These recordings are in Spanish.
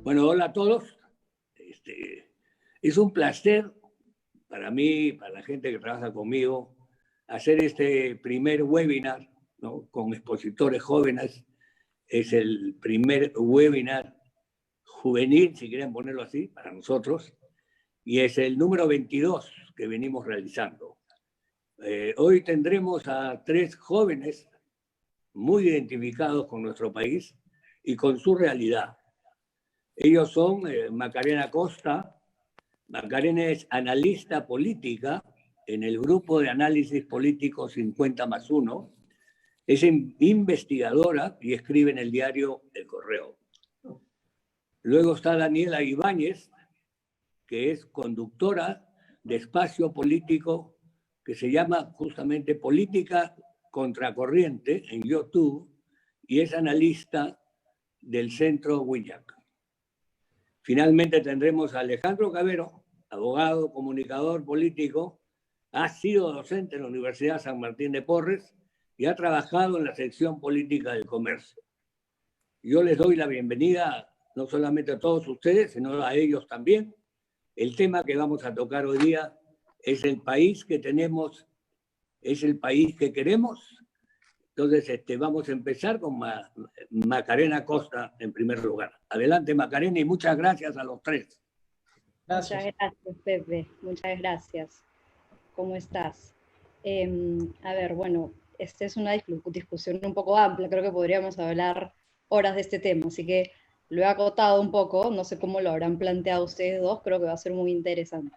Bueno, hola a todos. Es un placer para mí, para la gente que trabaja conmigo, hacer este primer webinar, ¿no?, con expositores jóvenes. Es el primer webinar juvenil, si quieren ponerlo así, para nosotros, y es el número 22 que venimos realizando. Hoy tendremos a 3 jóvenes muy identificados con nuestro país y con su realidad. Ellos son Macarena Costa. Macarena es analista política en el grupo de análisis político 50+1. Es investigadora y escribe en el diario El Correo. Luego está Daniela Ibáñez, que es conductora de espacio político que se llama justamente Política Contracorriente en YouTube y es analista del Centro Willac. Finalmente tendremos a Alejandro Cavero, abogado, comunicador político, ha sido docente en la Universidad San Martín de Porres y ha trabajado en la sección política del comercio. Yo les doy la bienvenida no solamente a todos ustedes, sino a ellos también. El tema que vamos a tocar hoy día es el país que tenemos, es el país que queremos. Entonces, vamos a empezar con Macarena Costa en primer lugar. Adelante, Macarena, y muchas gracias a los 3. Gracias. Muchas gracias, Pepe. Muchas gracias. ¿Cómo estás? A ver, bueno, esta es una discusión un poco amplia. Creo que podríamos hablar horas de este tema, así que lo he acotado un poco. No sé cómo lo habrán planteado ustedes dos. Creo que va a ser muy interesante.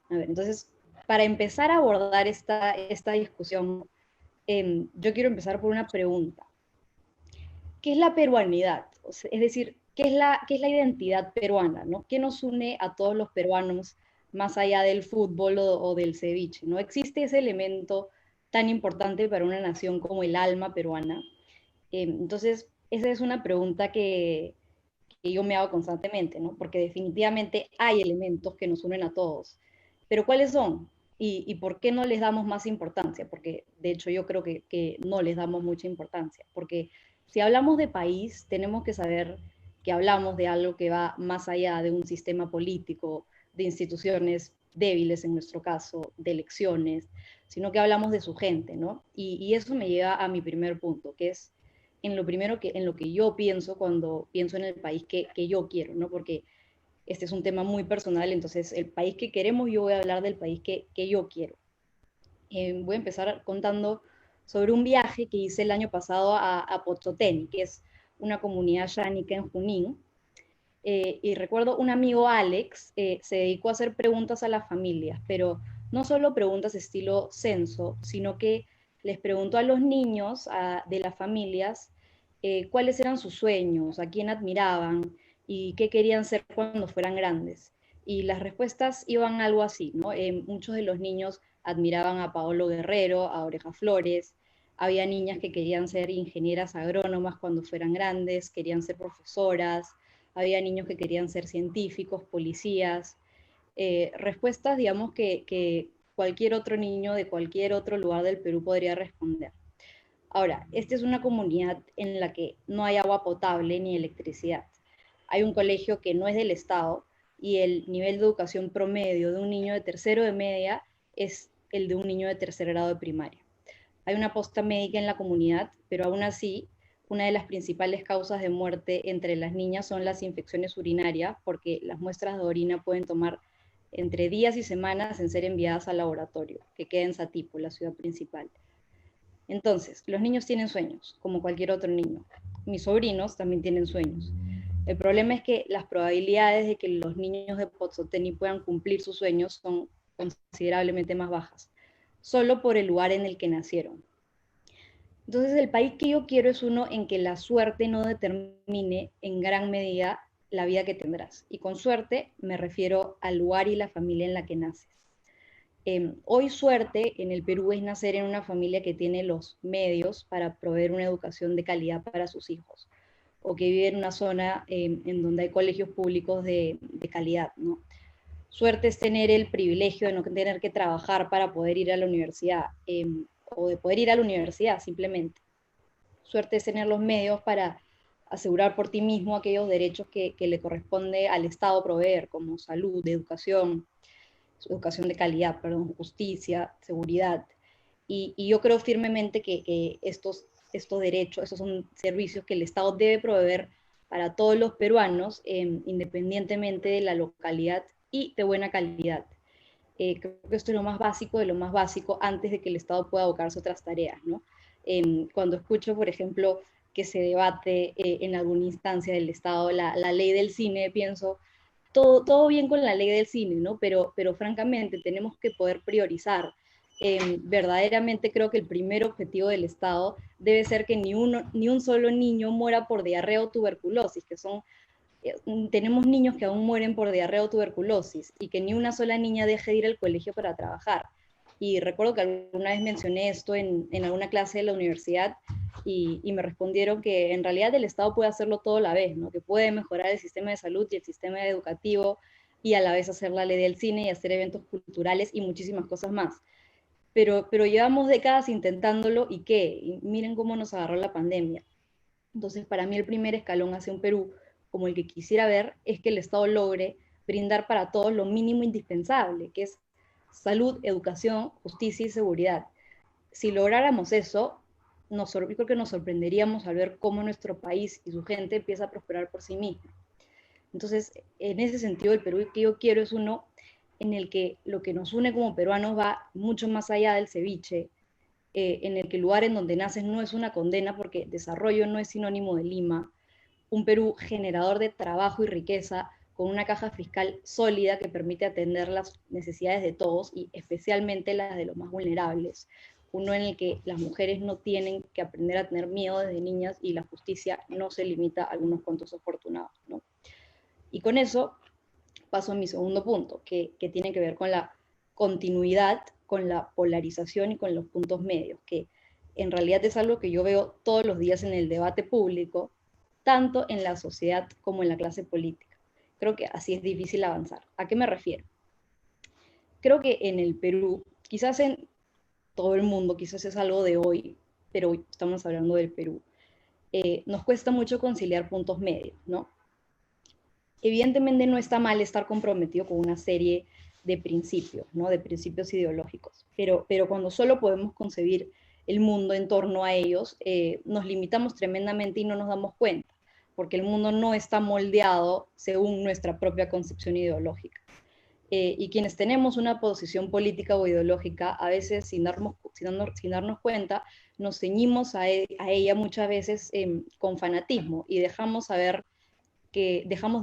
A ver, entonces, para empezar a abordar esta discusión, yo quiero empezar por una pregunta. ¿Qué es la peruanidad? O sea, es decir, ¿qué es la identidad peruana, ¿no? ¿Qué nos une a todos los peruanos más allá del fútbol o del ceviche, ¿no? ¿Existe ese elemento tan importante para una nación como el alma peruana? Entonces, esa es una pregunta que yo me hago constantemente, ¿no? Porque definitivamente hay elementos que nos unen a todos. Pero ¿cuáles son? ¿Y por qué no les damos más importancia? Porque de hecho yo creo que no les damos mucha importancia. Porque si hablamos de país, tenemos que saber que hablamos de algo que va más allá de un sistema político, de instituciones débiles en nuestro caso, de elecciones, sino que hablamos de su gente, ¿no? Y eso me lleva a mi primer punto, que es en lo que yo pienso cuando pienso en el país que yo quiero, ¿no? Porque este es un tema muy personal, entonces el país que queremos, yo voy a hablar del país que yo quiero. Voy a empezar contando sobre un viaje que hice el año pasado a Pozzoteni, que es una comunidad yánica en Junín. Y recuerdo un amigo, Alex, se dedicó a hacer preguntas a las familias, pero no solo preguntas estilo censo, sino que les preguntó a los niños de las familias cuáles eran sus sueños, a quién admiraban y qué querían ser cuando fueran grandes. Y las respuestas iban algo así, ¿no? Muchos de los niños admiraban a Paolo Guerrero, a Oreja Flores, había niñas que querían ser ingenieras agrónomas cuando fueran grandes, querían ser profesoras, había niños que querían ser científicos, policías, respuestas, digamos, que cualquier otro niño de cualquier otro lugar del Perú podría responder. Ahora, esta es una comunidad en la que no hay agua potable ni electricidad. Hay un colegio que no es del Estado y el nivel de educación promedio de un niño de tercero de media es el de un niño de tercer grado de primaria. Hay una posta médica en la comunidad, pero aún así, una de las principales causas de muerte entre las niñas son las infecciones urinarias, porque las muestras de orina pueden tomar entre días y semanas en ser enviadas al laboratorio, que queda en Satipo, la ciudad principal. Entonces, los niños tienen sueños, como cualquier otro niño. Mis sobrinos también tienen sueños. El problema es que las probabilidades de que los niños de Pozzoteni puedan cumplir sus sueños son considerablemente más bajas, solo por el lugar en el que nacieron. Entonces, el país que yo quiero es uno en que la suerte no determine en gran medida la vida que tendrás. Y con suerte me refiero al lugar y la familia en la que naces. Hoy suerte en el Perú es nacer en una familia que tiene los medios para proveer una educación de calidad para sus hijos, o que vive en una zona en donde hay colegios públicos de calidad, ¿no? Suerte es tener el privilegio de no tener que trabajar para poder ir a la universidad, o de poder ir a la universidad simplemente. Suerte es tener los medios para asegurar por ti mismo aquellos derechos que le corresponde al Estado proveer, como salud, educación de calidad, perdón, justicia, seguridad. Y yo creo firmemente que estos derechos, estos son servicios que el Estado debe proveer para todos los peruanos, independientemente de la localidad y de buena calidad. Creo que esto es lo más básico de lo más básico antes de que el Estado pueda abocarse a otras tareas, ¿no? Cuando escucho, por ejemplo, que se debate en alguna instancia del Estado la ley del cine, pienso, todo bien con la ley del cine, ¿no? Pero francamente tenemos que poder priorizar. Verdaderamente creo que el primer objetivo del Estado debe ser que ni un solo niño muera por diarrea o tuberculosis, que son tenemos niños que aún mueren por diarrea o tuberculosis y que ni una sola niña deje de ir al colegio para trabajar. Y recuerdo que alguna vez mencioné esto en alguna clase de la universidad y me respondieron que en realidad el Estado puede hacerlo todo a la vez, ¿no? Que puede mejorar el sistema de salud y el sistema educativo y a la vez hacer la ley del cine y hacer eventos culturales y muchísimas cosas más. Pero llevamos décadas intentándolo y ¿qué? Y miren cómo nos agarró la pandemia. Entonces, para mí el primer escalón hacia un Perú como el que quisiera ver es que el Estado logre brindar para todos lo mínimo indispensable, que es salud, educación, justicia y seguridad. Si lográramos eso, yo creo que nos sorprenderíamos al ver cómo nuestro país y su gente empieza a prosperar por sí mismo. Entonces, en ese sentido, el Perú que yo quiero es uno en el que lo que nos une como peruanos va mucho más allá del ceviche, en el que el lugar en donde naces no es una condena porque desarrollo no es sinónimo de Lima, un Perú generador de trabajo y riqueza, con una caja fiscal sólida que permite atender las necesidades de todos y especialmente las de los más vulnerables. Uno en el que las mujeres no tienen que aprender a tener miedo desde niñas y la justicia no se limita a algunos cuantos afortunados, ¿no? Y con eso paso a mi segundo punto, que tiene que ver con la continuidad, con la polarización y con los puntos medios, que en realidad es algo que yo veo todos los días en el debate público, tanto en la sociedad como en la clase política. Creo que así es difícil avanzar. ¿A qué me refiero? Creo que en el Perú, quizás en todo el mundo, quizás es algo de hoy, pero hoy estamos hablando del Perú, nos cuesta mucho conciliar puntos medios, ¿no? Evidentemente no está mal estar comprometido con una serie de principios, ¿no? De principios ideológicos, pero cuando solo podemos concebir el mundo en torno a ellos, nos limitamos tremendamente y no nos damos cuenta, porque el mundo no está moldeado según nuestra propia concepción ideológica. Y quienes tenemos una posición política o ideológica, a veces sin darnos cuenta, nos ceñimos a ella muchas veces con fanatismo y dejamos de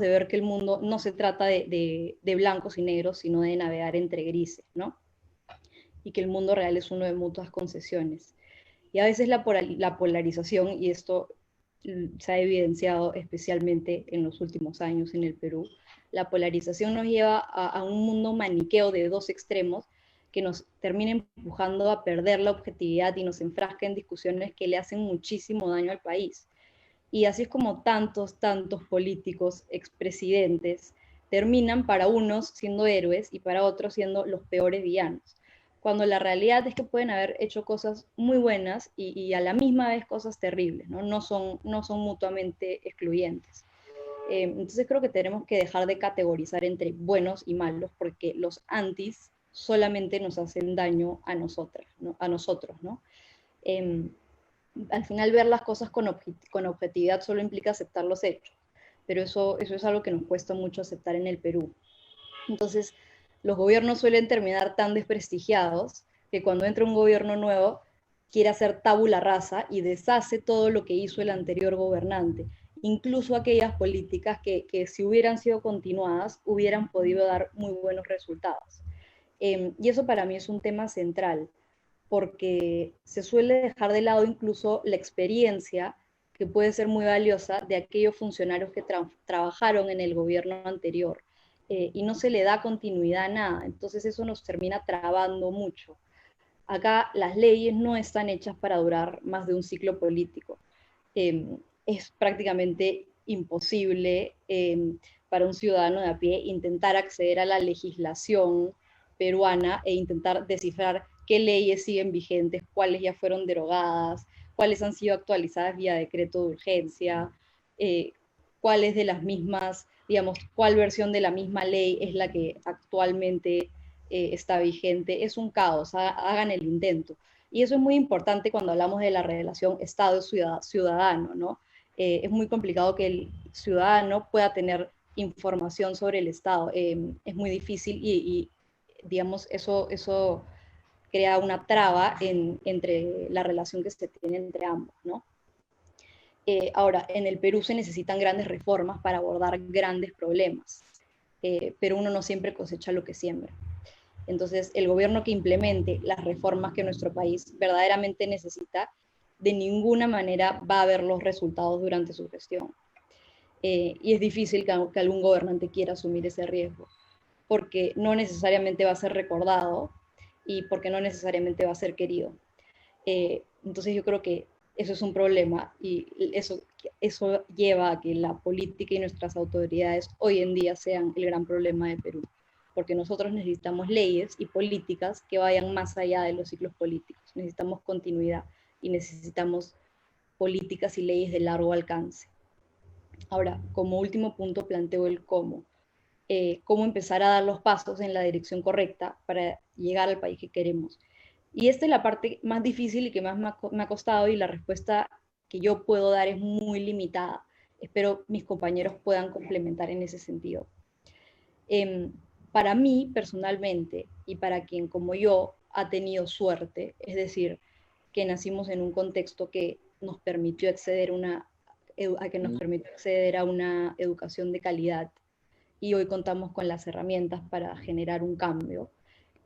ver que el mundo no se trata de blancos y negros, sino de navegar entre grises, ¿no? Y que el mundo real es uno de mutuas concesiones. Y a veces la polarización, y esto se ha evidenciado especialmente en los últimos años en el Perú, la polarización nos lleva a un mundo maniqueo de dos extremos que nos termina empujando a perder la objetividad y nos enfrasca en discusiones que le hacen muchísimo daño al país. Y así es como tantos políticos, expresidentes, terminan para unos siendo héroes y para otros siendo los peores villanos. Cuando la realidad es que pueden haber hecho cosas muy buenas y a la misma vez cosas terribles, ¿no? No son mutuamente excluyentes. Entonces creo que tenemos que dejar de categorizar entre buenos y malos porque los antis solamente nos hacen daño a nosotras, ¿no? A nosotros, ¿no? Al final ver las cosas con objetividad solo implica aceptar los hechos, pero eso es algo que nos cuesta mucho aceptar en el Perú. Entonces, los gobiernos suelen terminar tan desprestigiados que cuando entra un gobierno nuevo quiere hacer tabula rasa y deshace todo lo que hizo el anterior gobernante, incluso aquellas políticas que si hubieran sido continuadas hubieran podido dar muy buenos resultados. Y eso para mí es un tema central porque se suele dejar de lado incluso la experiencia que puede ser muy valiosa de aquellos funcionarios que trabajaron en el gobierno anterior y no se le da continuidad a nada. Entonces eso nos termina trabando mucho. Acá las leyes no están hechas para durar más de un ciclo político. Es prácticamente imposible para un ciudadano de a pie intentar acceder a la legislación peruana e intentar descifrar qué leyes siguen vigentes, cuáles ya fueron derogadas, cuáles han sido actualizadas vía decreto de urgencia. cuál es de las mismas, digamos, cuál versión de la misma ley es la que actualmente está vigente. Es un caos, hagan el intento. Y eso es muy importante cuando hablamos de la relación Estado-ciudadano, ¿no? Es muy complicado que el ciudadano pueda tener información sobre el Estado. Es muy difícil y digamos, eso crea una traba entre la relación que se tiene entre ambos, ¿no? Ahora, en el Perú se necesitan grandes reformas para abordar grandes problemas, pero uno no siempre cosecha lo que siembra. Entonces, el gobierno que implemente las reformas que nuestro país verdaderamente necesita, de ninguna manera va a ver los resultados durante su gestión. Y es difícil que algún gobernante quiera asumir ese riesgo, porque no necesariamente va a ser recordado y porque no necesariamente va a ser querido. Entonces yo creo que eso es un problema y eso lleva a que la política y nuestras autoridades hoy en día sean el gran problema de Perú, porque nosotros necesitamos leyes y políticas que vayan más allá de los ciclos políticos, necesitamos continuidad y necesitamos políticas y leyes de largo alcance. Ahora, como último punto planteo el cómo. Cómo empezar a dar los pasos en la dirección correcta para llegar al país que queremos. Y esta es la parte más difícil y que más me ha costado y la respuesta que yo puedo dar es muy limitada. Espero mis compañeros puedan complementar en ese sentido. Para mí, personalmente, y para quien como yo ha tenido suerte, es decir, que nacimos en un contexto que nos permitió acceder a una educación de calidad y hoy contamos con las herramientas para generar un cambio.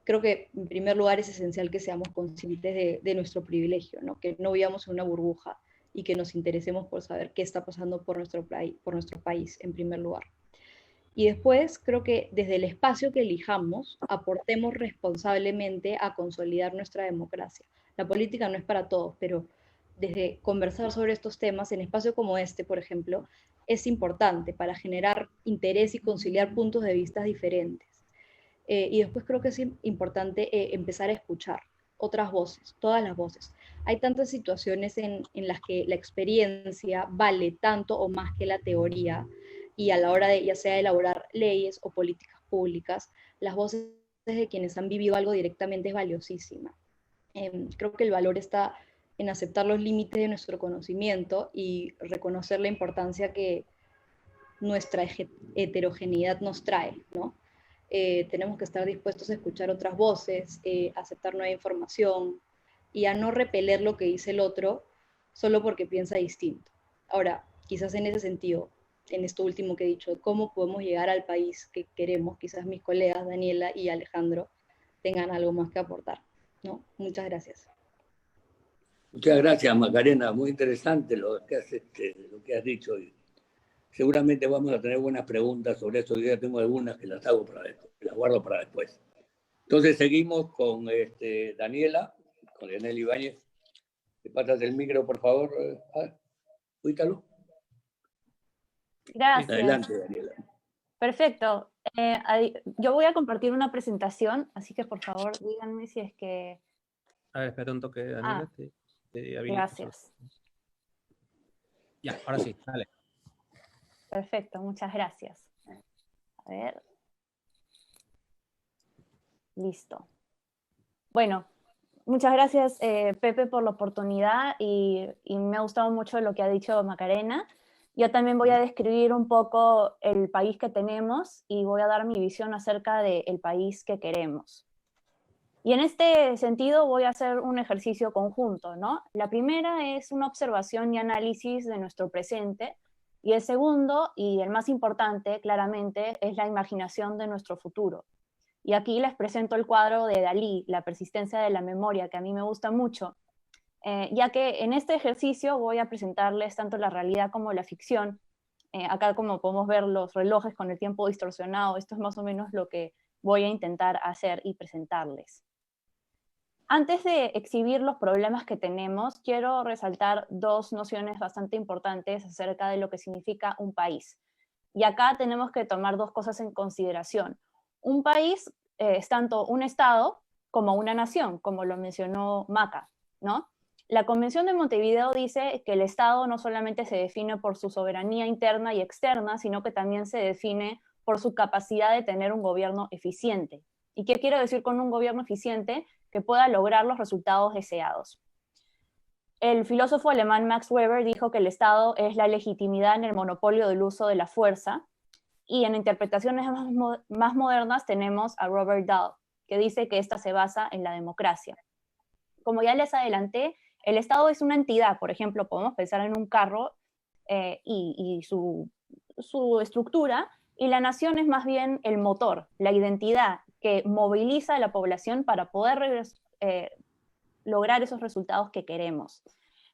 Creo que en primer lugar es esencial que seamos conscientes de nuestro privilegio, ¿no? Que no vivamos en una burbuja y que nos interesemos por saber qué está pasando por nuestro país en primer lugar. Y después creo que desde el espacio que elijamos aportemos responsablemente a consolidar nuestra democracia. La política no es para todos, pero desde conversar sobre estos temas en espacios como este, por ejemplo, es importante para generar interés y conciliar puntos de vista diferentes. Y después creo que es importante empezar a escuchar otras voces, todas las voces. Hay tantas situaciones en las que la experiencia vale tanto o más que la teoría, y a la hora de ya sea elaborar leyes o políticas públicas, las voces de quienes han vivido algo directamente es valiosísima. Creo que el valor está en aceptar los límites de nuestro conocimiento y reconocer la importancia que nuestra heterogeneidad nos trae, ¿no? Tenemos que estar dispuestos a escuchar otras voces, aceptar nueva información y a no repeler lo que dice el otro solo porque piensa distinto. Ahora, quizás en ese sentido, en esto último que he dicho, cómo podemos llegar al país que queremos, quizás mis colegas Daniela y Alejandro tengan algo más que aportar, ¿no? Muchas gracias. Muchas gracias, Macarena. Muy interesante lo que has dicho. Y seguramente vamos a tener buenas preguntas sobre esto. Yo ya tengo algunas que las hago las guardo para después. Entonces seguimos con Daniela, con Leonel Ibáñez. ¿Te pasas el micro, por favor? Cuítalo. Gracias. Adelante, Daniela. Perfecto. Yo voy a compartir una presentación, así que por favor díganme si es que... A ver, espera un toque, Daniela. Gracias. Ya, ahora sí, dale. Perfecto, muchas gracias. A ver. Listo. Bueno, muchas gracias, Pepe, por la oportunidad y me ha gustado mucho lo que ha dicho Macarena. Yo también voy a describir un poco el país que tenemos y voy a dar mi visión acerca del país que queremos. Y en este sentido voy a hacer un ejercicio conjunto, ¿no? La primera es una observación y análisis de nuestro presente, y el segundo, y el más importante, claramente, es la imaginación de nuestro futuro. Y aquí les presento el cuadro de Dalí, La persistencia de la memoria, que a mí me gusta mucho, ya que en este ejercicio voy a presentarles tanto la realidad como la ficción. Acá, como podemos ver, los relojes con el tiempo distorsionado, esto es más o menos lo que voy a intentar hacer y presentarles. Antes de exhibir los problemas que tenemos, quiero resaltar dos nociones bastante importantes acerca de lo que significa un país. Y acá tenemos que tomar dos cosas en consideración. Un país es tanto un estado como una nación, como lo mencionó Maca, ¿no? La Convención de Montevideo dice que el Estado no solamente se define por su soberanía interna y externa, sino que también se define por su capacidad de tener un gobierno eficiente. ¿Y qué quiero decir con un gobierno eficiente? Que pueda lograr los resultados deseados. El filósofo alemán Max Weber dijo que el Estado es la legitimidad en el monopolio del uso de la fuerza, y en interpretaciones más modernas tenemos a Robert Dahl, que dice que esta se basa en la democracia. Como ya les adelanté, el Estado es una entidad. Por ejemplo, podemos pensar en un carro y su estructura, y la nación es más bien el motor, la identidad que moviliza a la población para poder lograr esos resultados que queremos.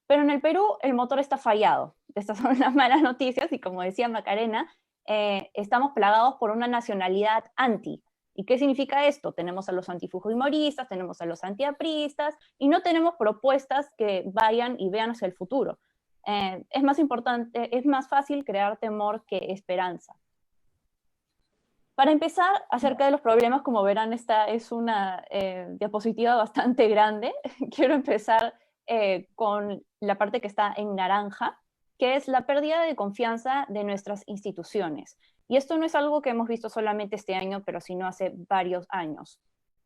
Pero en el Perú el motor está fallado. Estas son las malas noticias, y como decía Macarena, estamos plagados por una nacionalidad anti. ¿Y qué significa esto? Tenemos a los antifujimoristas, tenemos a los antiapristas, y no tenemos propuestas que vayan y vean hacia el futuro. Es más fácil crear temor que esperanza. Para empezar, acerca de los problemas, como verán, esta es una diapositiva bastante grande. Quiero empezar con la parte que está en naranja, que es la pérdida de confianza de nuestras instituciones. Y esto no es algo que hemos visto solamente este año, pero sino hace varios años.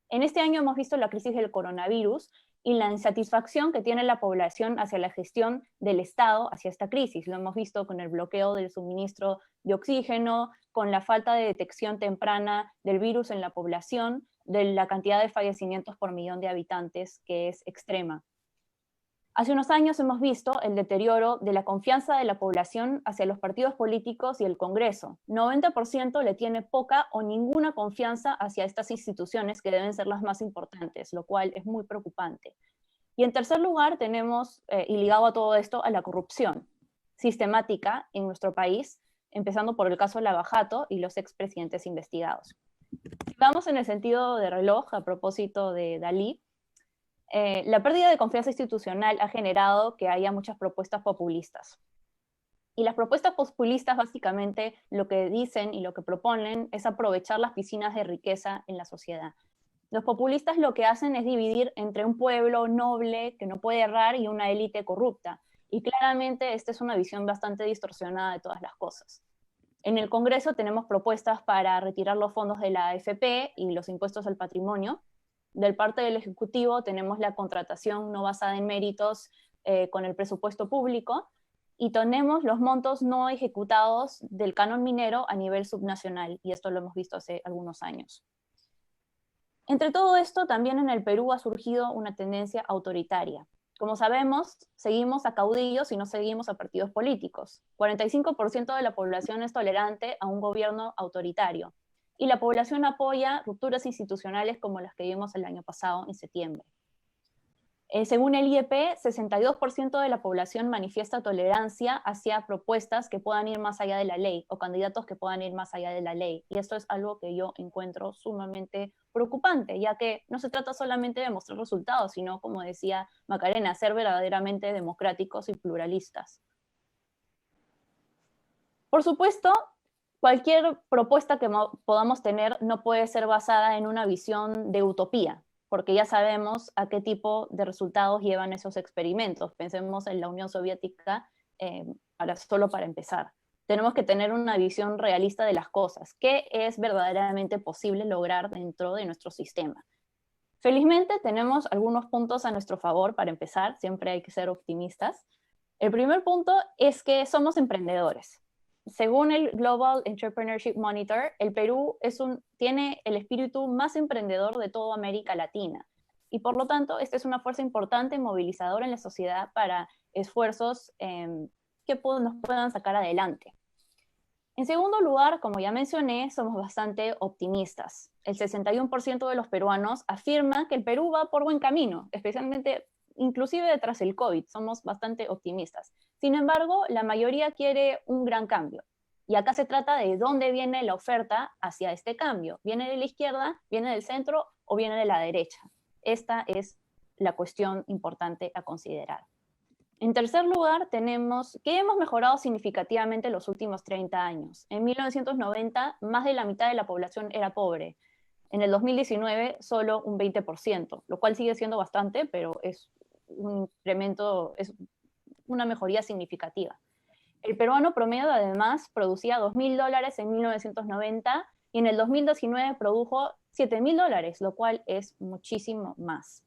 En este año hemos visto la crisis del coronavirus y la insatisfacción que tiene la población hacia la gestión del Estado hacia esta crisis. Lo hemos visto con el bloqueo del suministro de oxígeno, con la falta de detección temprana del virus en la población, de la cantidad de fallecimientos por millón de habitantes, que es extrema. Hace unos años hemos visto el deterioro de la confianza de la población hacia los partidos políticos y el Congreso. 90% le tiene poca o ninguna confianza hacia estas instituciones, que deben ser las más importantes, lo cual es muy preocupante. Y en tercer lugar tenemos, y ligado a todo esto, a la corrupción sistemática en nuestro país, empezando por el caso Lava Jato y los expresidentes investigados. Vamos en el sentido de reloj, a propósito de Dalí. La pérdida de confianza institucional ha generado que haya muchas propuestas populistas. Y las propuestas populistas básicamente lo que dicen y lo que proponen es aprovechar las piscinas de riqueza en la sociedad. Los populistas lo que hacen es dividir entre un pueblo noble que no puede errar y una élite corrupta. Y claramente esta es una visión bastante distorsionada de todas las cosas. En el Congreso tenemos propuestas para retirar los fondos de la AFP y los impuestos al patrimonio. Del parte del Ejecutivo tenemos la contratación no basada en méritos con el presupuesto público, y tenemos los montos no ejecutados del canon minero a nivel subnacional, y esto lo hemos visto hace algunos años. Entre todo esto, también en el Perú ha surgido una tendencia autoritaria. Como sabemos, seguimos a caudillos y no seguimos a partidos políticos. 45% de la población es tolerante a un gobierno autoritario, y la población apoya rupturas institucionales como las que vimos el año pasado, en septiembre. Según el IEP, 62% de la población manifiesta tolerancia hacia propuestas que puedan ir más allá de la ley, o candidatos que puedan ir más allá de la ley. Y esto es algo que yo encuentro sumamente preocupante, ya que no se trata solamente de mostrar resultados, sino, como decía Macarena, ser verdaderamente democráticos y pluralistas. Por supuesto, cualquier propuesta que podamos tener no puede ser basada en una visión de utopía, porque ya sabemos a qué tipo de resultados llevan esos experimentos. Pensemos en la Unión Soviética, solo para empezar. Tenemos que tener una visión realista de las cosas. ¿Qué es verdaderamente posible lograr dentro de nuestro sistema? Felizmente tenemos algunos puntos a nuestro favor para empezar. Siempre hay que ser optimistas. El primer punto es que somos emprendedores. Según el Global Entrepreneurship Monitor, el Perú tiene el espíritu más emprendedor de toda América Latina, y por lo tanto esta es una fuerza importante movilizadora en la sociedad para esfuerzos que nos puedan sacar adelante. En segundo lugar, como ya mencioné, somos bastante optimistas. El 61% de los peruanos afirma que el Perú va por buen camino, especialmente inclusive tras el COVID, somos bastante optimistas. Sin embargo, la mayoría quiere un gran cambio. Y acá se trata de dónde viene la oferta hacia este cambio. ¿Viene de la izquierda, viene del centro o viene de la derecha? Esta es la cuestión importante a considerar. En tercer lugar, tenemos que hemos mejorado significativamente en los últimos 30 años. En 1990, más de la mitad de la población era pobre. En el 2019, solo un 20%, lo cual sigue siendo bastante, pero es un incremento, es una mejoría significativa. El peruano promedio además producía $2.000 en 1990 y en el 2019 produjo $7.000, lo cual es muchísimo más.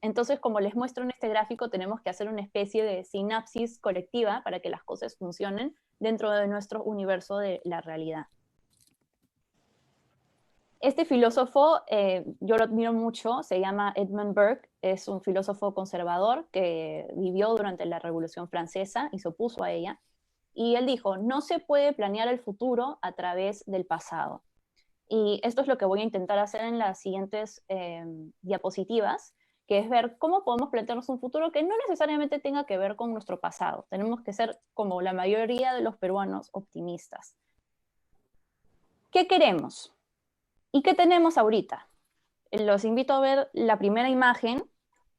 Entonces, como les muestro en este gráfico, tenemos que hacer una especie de sinapsis colectiva para que las cosas funcionen dentro de nuestro universo de la realidad. Este filósofo, yo lo admiro mucho, se llama Edmund Burke, es un filósofo conservador que vivió durante la Revolución Francesa y se opuso a ella. Y él dijo, no se puede planear el futuro a través del pasado. Y esto es lo que voy a intentar hacer en las siguientes diapositivas, que es ver cómo podemos plantearnos un futuro que no necesariamente tenga que ver con nuestro pasado. Tenemos que ser, como la mayoría de los peruanos, optimistas. ¿Qué queremos? ¿Y qué tenemos ahorita? Los invito a ver la primera imagen,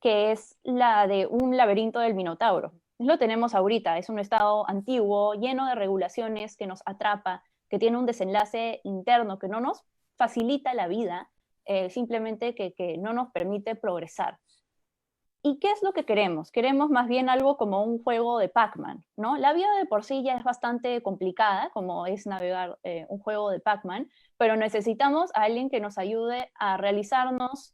que es la de un laberinto del Minotauro. Lo tenemos ahorita, es un estado antiguo, lleno de regulaciones, que nos atrapa, que tiene un desenlace interno, que no nos facilita la vida, simplemente que no nos permite progresar. ¿Y qué es lo que queremos? Queremos más bien algo como un juego de Pac-Man, ¿no? La vida de por sí ya es bastante complicada, como es navegar un juego de Pac-Man, pero necesitamos a alguien que nos ayude a realizarnos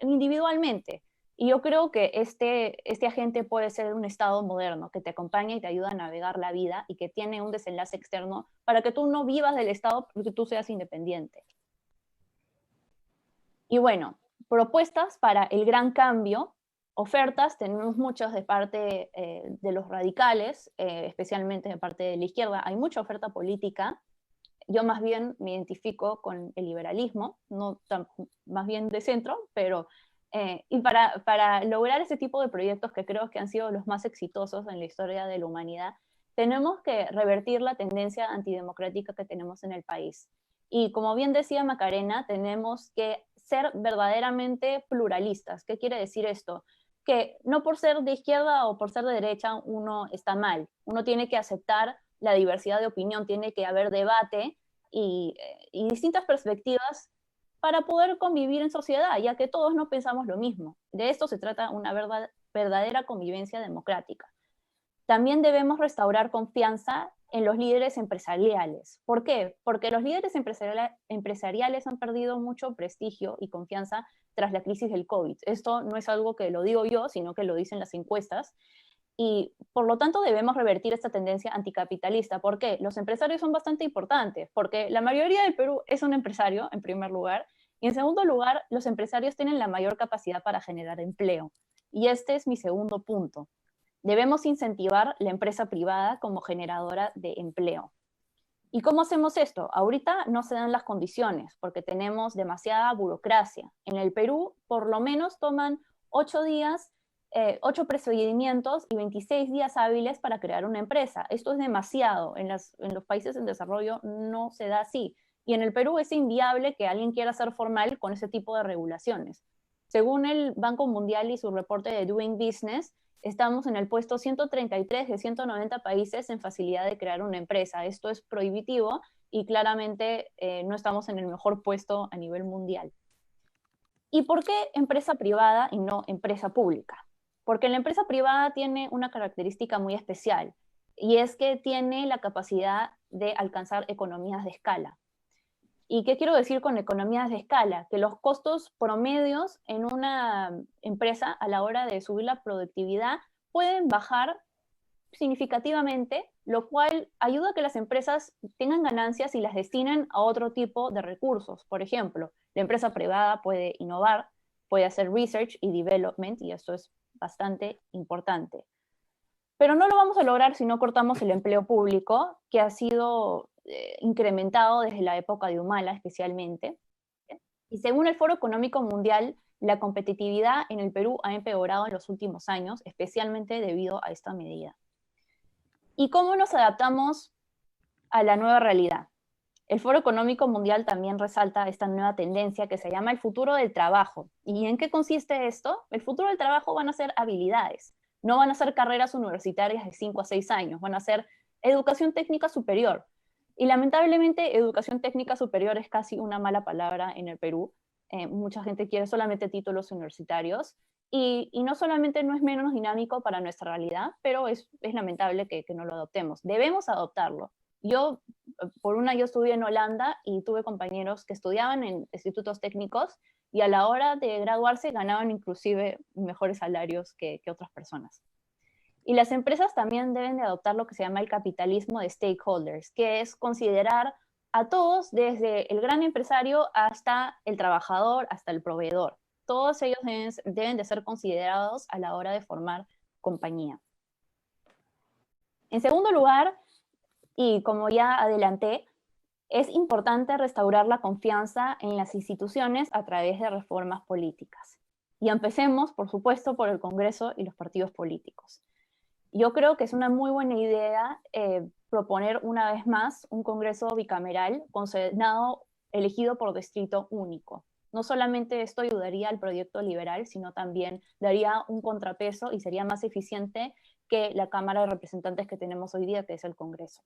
individualmente. Y yo creo que este agente puede ser un estado moderno que te acompaña y te ayuda a navegar la vida y que tiene un desenlace externo para que tú no vivas del estado, porque tú seas independiente. Y bueno, propuestas para el gran cambio, ofertas, tenemos muchas de parte de los radicales, especialmente de parte de la izquierda. Hay mucha oferta política. Yo más bien me identifico con el liberalismo, no más bien de centro, pero y para lograr ese tipo de proyectos que creo que han sido los más exitosos en la historia de la humanidad, tenemos que revertir la tendencia antidemocrática que tenemos en el país. Y como bien decía Macarena, tenemos que ser verdaderamente pluralistas. ¿Qué quiere decir esto? Que no por ser de izquierda o por ser de derecha uno está mal. Uno tiene que aceptar la diversidad de opinión, tiene que haber debate y distintas perspectivas para poder convivir en sociedad, ya que todos no pensamos lo mismo. De esto se trata una verdadera convivencia democrática. También debemos restaurar confianza en los líderes empresariales. ¿Por qué? Porque los líderes empresariales han perdido mucho prestigio y confianza tras la crisis del COVID. Esto no es algo que lo digo yo, sino que lo dicen las encuestas. Y por lo tanto debemos revertir esta tendencia anticapitalista. ¿Por qué? Los empresarios son bastante importantes, porque la mayoría del Perú es un empresario, en primer lugar, y en segundo lugar, los empresarios tienen la mayor capacidad para generar empleo. Y este es mi segundo punto. Debemos incentivar la empresa privada como generadora de empleo. ¿Y cómo hacemos esto? Ahorita no se dan las condiciones, porque tenemos demasiada burocracia. En el Perú, por lo menos toman 8 días 8 procedimientos y 26 días hábiles para crear una empresa. Esto es demasiado. En los países en desarrollo no se da así. Y en el Perú es inviable que alguien quiera ser formal con ese tipo de regulaciones. Según el Banco Mundial y su reporte de Doing Business, estamos en el puesto 133 de 190 países en facilidad de crear una empresa. Esto es prohibitivo y claramente no estamos en el mejor puesto a nivel mundial. ¿Y por qué empresa privada y no empresa pública? Porque la empresa privada tiene una característica muy especial y es que tiene la capacidad de alcanzar economías de escala. ¿Y qué quiero decir con economías de escala? Que los costos promedios en una empresa a la hora de subir la productividad pueden bajar significativamente, lo cual ayuda a que las empresas tengan ganancias y las destinen a otro tipo de recursos. Por ejemplo, la empresa privada puede innovar, puede hacer research y development, y esto es bastante importante. Pero no lo vamos a lograr si no cortamos el empleo público, que ha sido incrementado desde la época de Humala especialmente. Y según el Foro Económico Mundial, la competitividad en el Perú ha empeorado en los últimos años, especialmente debido a esta medida. ¿Y cómo nos adaptamos a la nueva realidad? El Foro Económico Mundial también resalta esta nueva tendencia que se llama el futuro del trabajo. ¿Y en qué consiste esto? El futuro del trabajo van a ser habilidades, no van a ser carreras universitarias de 5 a 6 años, van a ser educación técnica superior. Y lamentablemente educación técnica superior es casi una mala palabra en el Perú. mucha gente quiere solamente títulos universitarios, y no solamente no es menos dinámico para nuestra realidad, pero es lamentable que no lo adoptemos. Debemos adoptarlo. Yo estudié en Holanda y tuve compañeros que estudiaban en institutos técnicos y a la hora de graduarse ganaban inclusive mejores salarios que otras personas. Y las empresas también deben de adoptar lo que se llama el capitalismo de stakeholders, que es considerar a todos, desde el gran empresario hasta el trabajador, hasta el proveedor. Todos ellos deben de ser considerados a la hora de formar compañía. En segundo lugar, y como ya adelanté, es importante restaurar la confianza en las instituciones a través de reformas políticas. Y empecemos, por supuesto, por el Congreso y los partidos políticos. Yo creo que es una muy buena idea proponer una vez más un Congreso bicameral con Senado elegido por distrito único. No solamente esto ayudaría al proyecto liberal, sino también daría un contrapeso y sería más eficiente que la Cámara de Representantes que tenemos hoy día, que es el Congreso.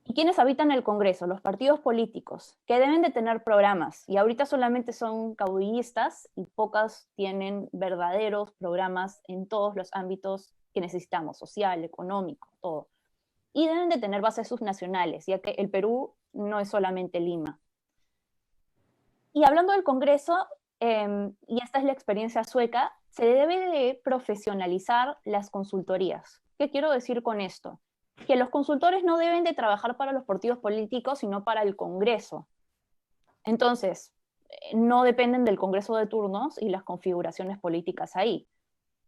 ¿Y quiénes habitan el Congreso? Los partidos políticos, que deben de tener programas, y ahorita solamente son caudillistas y pocas tienen verdaderos programas en todos los ámbitos que necesitamos, social, económico, todo. Y deben de tener bases subnacionales, ya que el Perú no es solamente Lima. Y hablando del Congreso, y esta es la experiencia sueca, se debe de profesionalizar las consultorías. ¿Qué quiero decir con esto? Que los consultores no deben de trabajar para los partidos políticos, sino para el Congreso. Entonces, no dependen del Congreso de turnos y las configuraciones políticas ahí.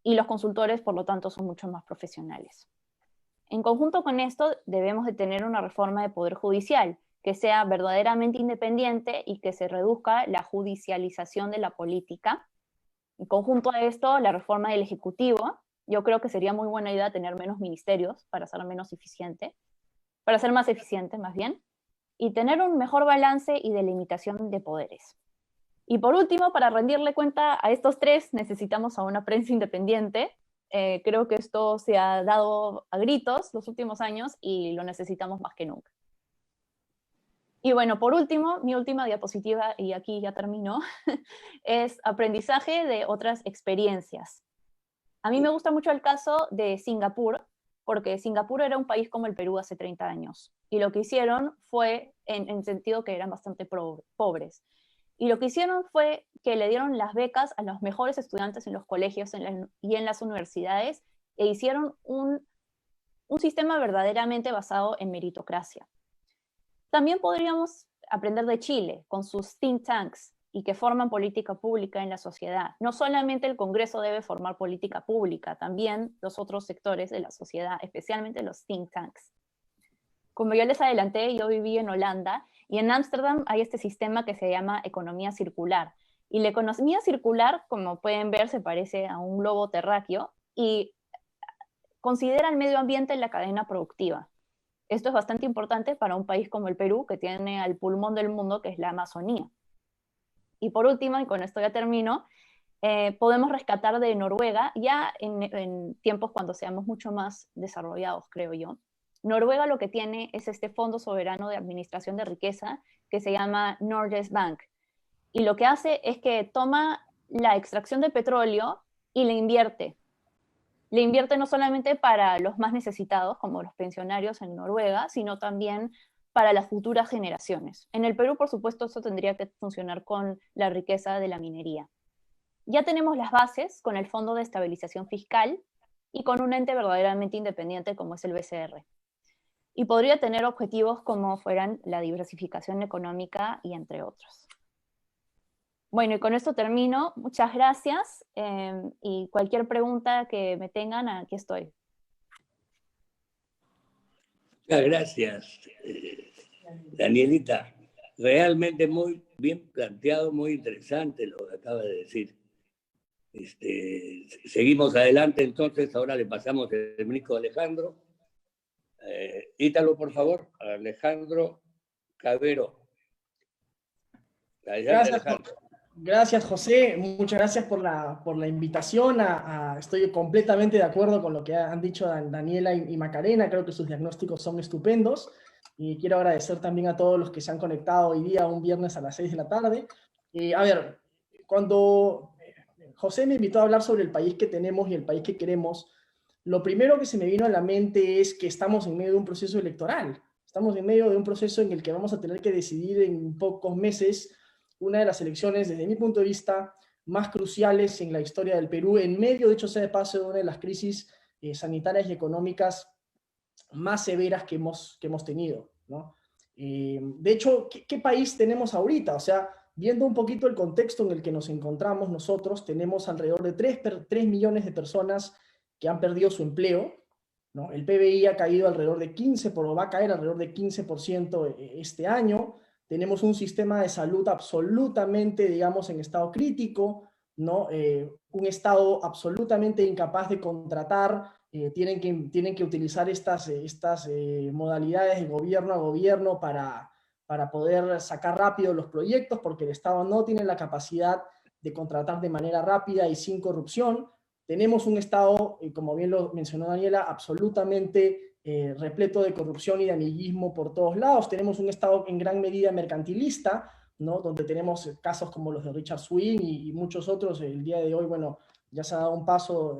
Y los consultores, por lo tanto, son mucho más profesionales. En conjunto con esto, debemos de tener una reforma de poder judicial, que sea verdaderamente independiente y que se reduzca la judicialización de la política. En conjunto a esto, la reforma del Ejecutivo. Yo creo que sería muy buena idea tener menos ministerios para ser menos eficiente, para ser más eficiente más bien, y tener un mejor balance y delimitación de poderes. Y por último, para rendirle cuenta a estos tres, necesitamos a una prensa independiente. Creo que esto se ha dado a gritos los últimos años y lo necesitamos más que nunca. Y bueno, por último, mi última diapositiva, y aquí ya termino, es aprendizaje de otras experiencias. A mí me gusta mucho el caso de Singapur, porque Singapur era un país como el Perú hace 30 años. Y lo que hicieron fue, en sentido que eran bastante pobres, y lo que hicieron fue que le dieron las becas a los mejores estudiantes en los colegios y en las universidades, e hicieron un sistema verdaderamente basado en meritocracia. También podríamos aprender de Chile, con sus think tanks, y que forman política pública en la sociedad. No solamente el Congreso debe formar política pública, también los otros sectores de la sociedad, especialmente los think tanks. Como yo les adelanté, yo viví en Holanda, y en Ámsterdam hay este sistema que se llama economía circular. Y la economía circular, como pueden ver, se parece a un globo terráqueo y considera el medio ambiente en la cadena productiva. Esto es bastante importante para un país como el Perú, que tiene al pulmón del mundo, que es la Amazonía. Y por último, y con esto ya termino, podemos rescatar de Noruega, ya en tiempos cuando seamos mucho más desarrollados, creo yo. Noruega lo que tiene es este Fondo Soberano de Administración de Riqueza, que se llama Norges Bank. Y lo que hace es que toma la extracción de petróleo y le invierte. Le invierte no solamente para los más necesitados, como los pensionarios en Noruega, sino también para las futuras generaciones. En el Perú, por supuesto, eso tendría que funcionar con la riqueza de la minería. Ya tenemos las bases con el Fondo de Estabilización Fiscal y con un ente verdaderamente independiente como es el BCR. Y podría tener objetivos como fueran la diversificación económica y entre otros. Bueno, y con esto termino. Muchas gracias y cualquier pregunta que me tengan, aquí estoy. Muchas gracias, Danielita. Realmente muy bien planteado, muy interesante lo que acaba de decir. Seguimos adelante, entonces ahora le pasamos el micro a Alejandro. Ítalo, por favor, Alejandro Cabero. Gracias, gracias, José. Muchas gracias por la invitación. Estoy completamente de acuerdo con lo que han dicho Daniela y Macarena. Creo que sus diagnósticos son estupendos. Y quiero agradecer también a todos los que se han conectado hoy día, un viernes a las 6 de la tarde. A ver, cuando José me invitó a hablar sobre el país que tenemos y el país que queremos, lo primero que se me vino a la mente es que estamos en medio de un proceso electoral. Estamos en medio de un proceso en el que vamos a tener que decidir en pocos meses una de las elecciones, desde mi punto de vista, más cruciales en la historia del Perú, en medio, de hecho, sea de paso, de una de las crisis sanitarias y económicas más severas que hemos tenido, ¿no? De hecho, ¿qué país tenemos ahorita? O sea, viendo un poquito el contexto en el que nos encontramos nosotros, tenemos alrededor de 3 millones de personas que han perdido su empleo, ¿no? El PBI ha caído alrededor de 15, va a caer alrededor de 15% este año. Tenemos un sistema de salud absolutamente, digamos, en estado crítico, ¿no? Un estado absolutamente incapaz de contratar, tienen que utilizar estas modalidades de gobierno a gobierno para poder sacar rápido los proyectos, porque el Estado no tiene la capacidad de contratar de manera rápida y sin corrupción. Tenemos un Estado, como bien lo mencionó Daniela, absolutamente repleto de corrupción y de amiguismo por todos lados. Tenemos un Estado en gran medida mercantilista, ¿no? Donde tenemos casos como los de Richard Swing y muchos otros. El día de hoy, bueno, ya se ha dado un paso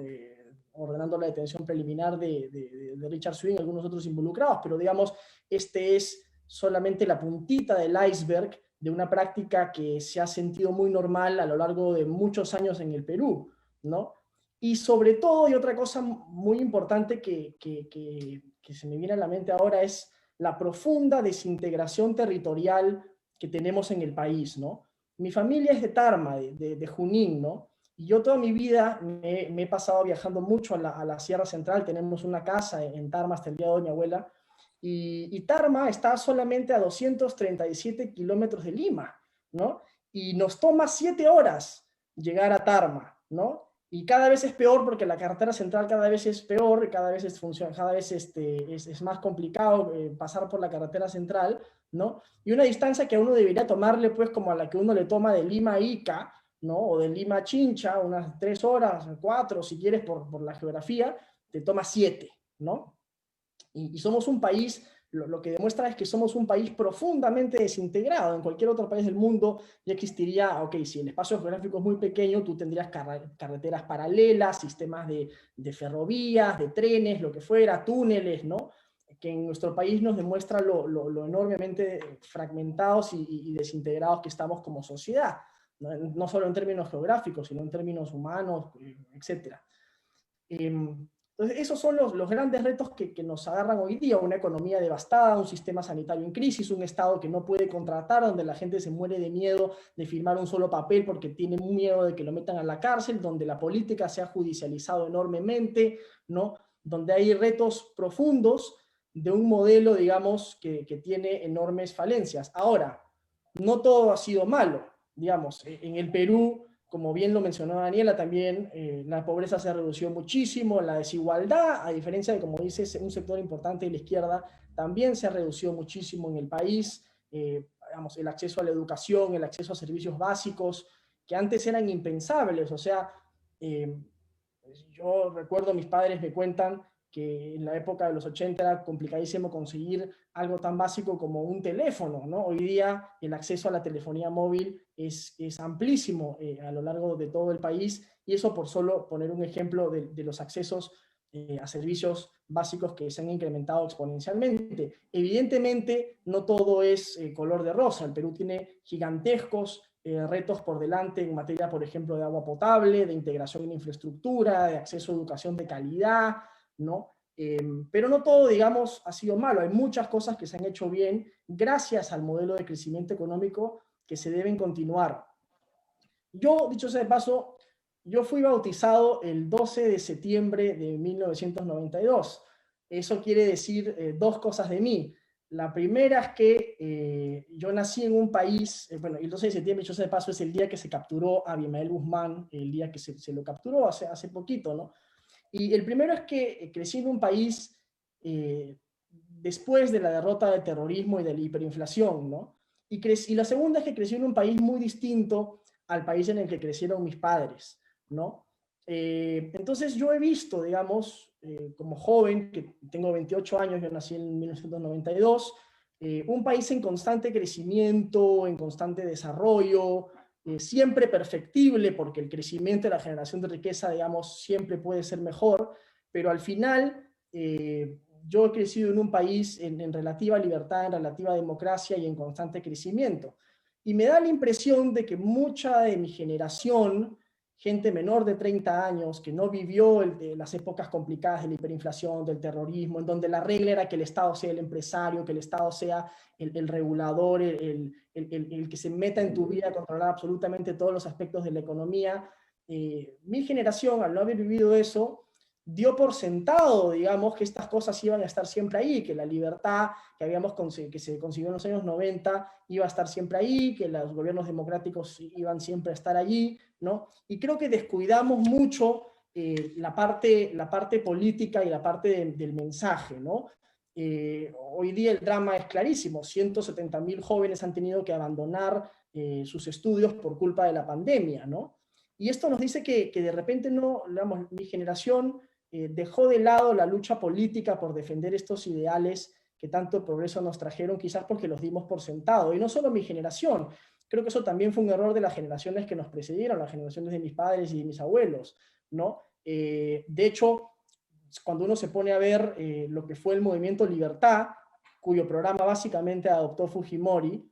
ordenando la detención preliminar de Richard Swing y algunos otros involucrados, pero digamos, este es solamente la puntita del iceberg de una práctica que se ha sentido muy normal a lo largo de muchos años en el Perú, ¿no? Y sobre todo, y otra cosa muy importante que se me viene a la mente ahora es la profunda desintegración territorial que tenemos en el país, ¿no? Mi familia es de Tarma, de Junín, ¿no? Y yo toda mi vida me he pasado viajando mucho a la Sierra Central. Tenemos una casa en Tarma hasta el día de hoy, mi abuela. Y Tarma está solamente a 237 kilómetros de Lima, ¿no? Y nos toma 7 horas llegar a Tarma, ¿no? Y cada vez es peor porque la carretera central cada vez es peor, cada vez es más complicado pasar por la carretera central, ¿no? Y una distancia que a uno debería tomarle, pues, como a la que uno le toma de Lima a Ica, ¿no? O de Lima a Chincha, unas 3 horas, 4, si quieres, por la geografía, te toma 7, ¿no? Y somos un país, lo que demuestra es que somos un país profundamente desintegrado. En cualquier otro país del mundo ya existiría, ok, si el espacio geográfico es muy pequeño, tú tendrías carreteras paralelas, sistemas de ferrovías, de trenes, lo que fuera, túneles, ¿no? Que en nuestro país nos demuestra lo enormemente fragmentados y desintegrados que estamos como sociedad, no solo en términos geográficos, sino en términos humanos, etc. Entonces, esos son los grandes retos que nos agarran hoy día: una economía devastada, un sistema sanitario en crisis, un Estado que no puede contratar, donde la gente se muere de miedo de firmar un solo papel porque tiene miedo de que lo metan a la cárcel, donde la política se ha judicializado enormemente, ¿no? Donde hay retos profundos de un modelo, digamos, que tiene enormes falencias. Ahora, no todo ha sido malo, digamos, en el Perú, como bien lo mencionó Daniela también, la pobreza se ha reducido muchísimo, la desigualdad, a diferencia de, como dices, un sector importante de la izquierda, también se ha reducido muchísimo en el país. Digamos, el acceso a la educación, el acceso a servicios básicos, que antes eran impensables. O sea, yo recuerdo, mis padres me cuentan que en la época de los 80 era complicadísimo conseguir algo tan básico como un teléfono, ¿no? Hoy día el acceso a la telefonía móvil es amplísimo a lo largo de todo el país, y eso por solo poner un ejemplo de los accesos a servicios básicos que se han incrementado exponencialmente. Evidentemente, no todo es color de rosa. El Perú tiene gigantescos retos por delante en materia, por ejemplo, de agua potable, de integración en infraestructura, de acceso a educación de calidad, ¿no? Pero no todo, digamos, ha sido malo. Hay muchas cosas que se han hecho bien gracias al modelo de crecimiento económico que se deben continuar. Yo, dicho sea de paso, yo fui bautizado el 12 de septiembre de 1992. Eso quiere decir dos cosas de mí. La primera es que yo nací en un país, bueno, el 12 de septiembre, dicho sea de paso, es el día que se capturó a Abimael Guzmán, el día que se lo capturó hace poquito, ¿no? Y el primero es que crecí en un país después de la derrota del terrorismo y de la hiperinflación, ¿no? Y la segunda es que crecí en un país muy distinto al país en el que crecieron mis padres, ¿no? Entonces yo he visto, digamos, como joven, que tengo 28 años, yo nací en 1992, un país en constante crecimiento, en constante desarrollo, siempre perfectible, porque el crecimiento y la generación de riqueza, digamos, siempre puede ser mejor, pero al final yo he crecido en un país en relativa libertad, en relativa democracia y en constante crecimiento. Y me da la impresión de que mucha de mi generación, gente menor de 30 años, que no vivió las épocas complicadas de la hiperinflación, del terrorismo, en donde la regla era que el Estado sea el empresario, que el Estado sea el regulador, el que se meta en tu vida a controlar absolutamente todos los aspectos de la economía. Mi generación, al no haber vivido eso, dio por sentado, digamos, que estas cosas iban a estar siempre ahí, que la libertad que se consiguió en los años 90 iba a estar siempre ahí, que los gobiernos democráticos iban siempre a estar allí, ¿no? Y creo que descuidamos mucho la parte política y la parte del mensaje, ¿no? Hoy día el drama es clarísimo, 170.000 jóvenes han tenido que abandonar sus estudios por culpa de la pandemia, ¿no? Y esto nos dice que de repente no, digamos, mi generación dejó de lado la lucha política por defender estos ideales que tanto progreso nos trajeron, quizás porque los dimos por sentado. Y no solo mi generación, creo que eso también fue un error de las generaciones que nos precedieron, las generaciones de mis padres y de mis abuelos, ¿no? De hecho, cuando uno se pone a ver lo que fue el movimiento Libertad, cuyo programa básicamente adoptó Fujimori,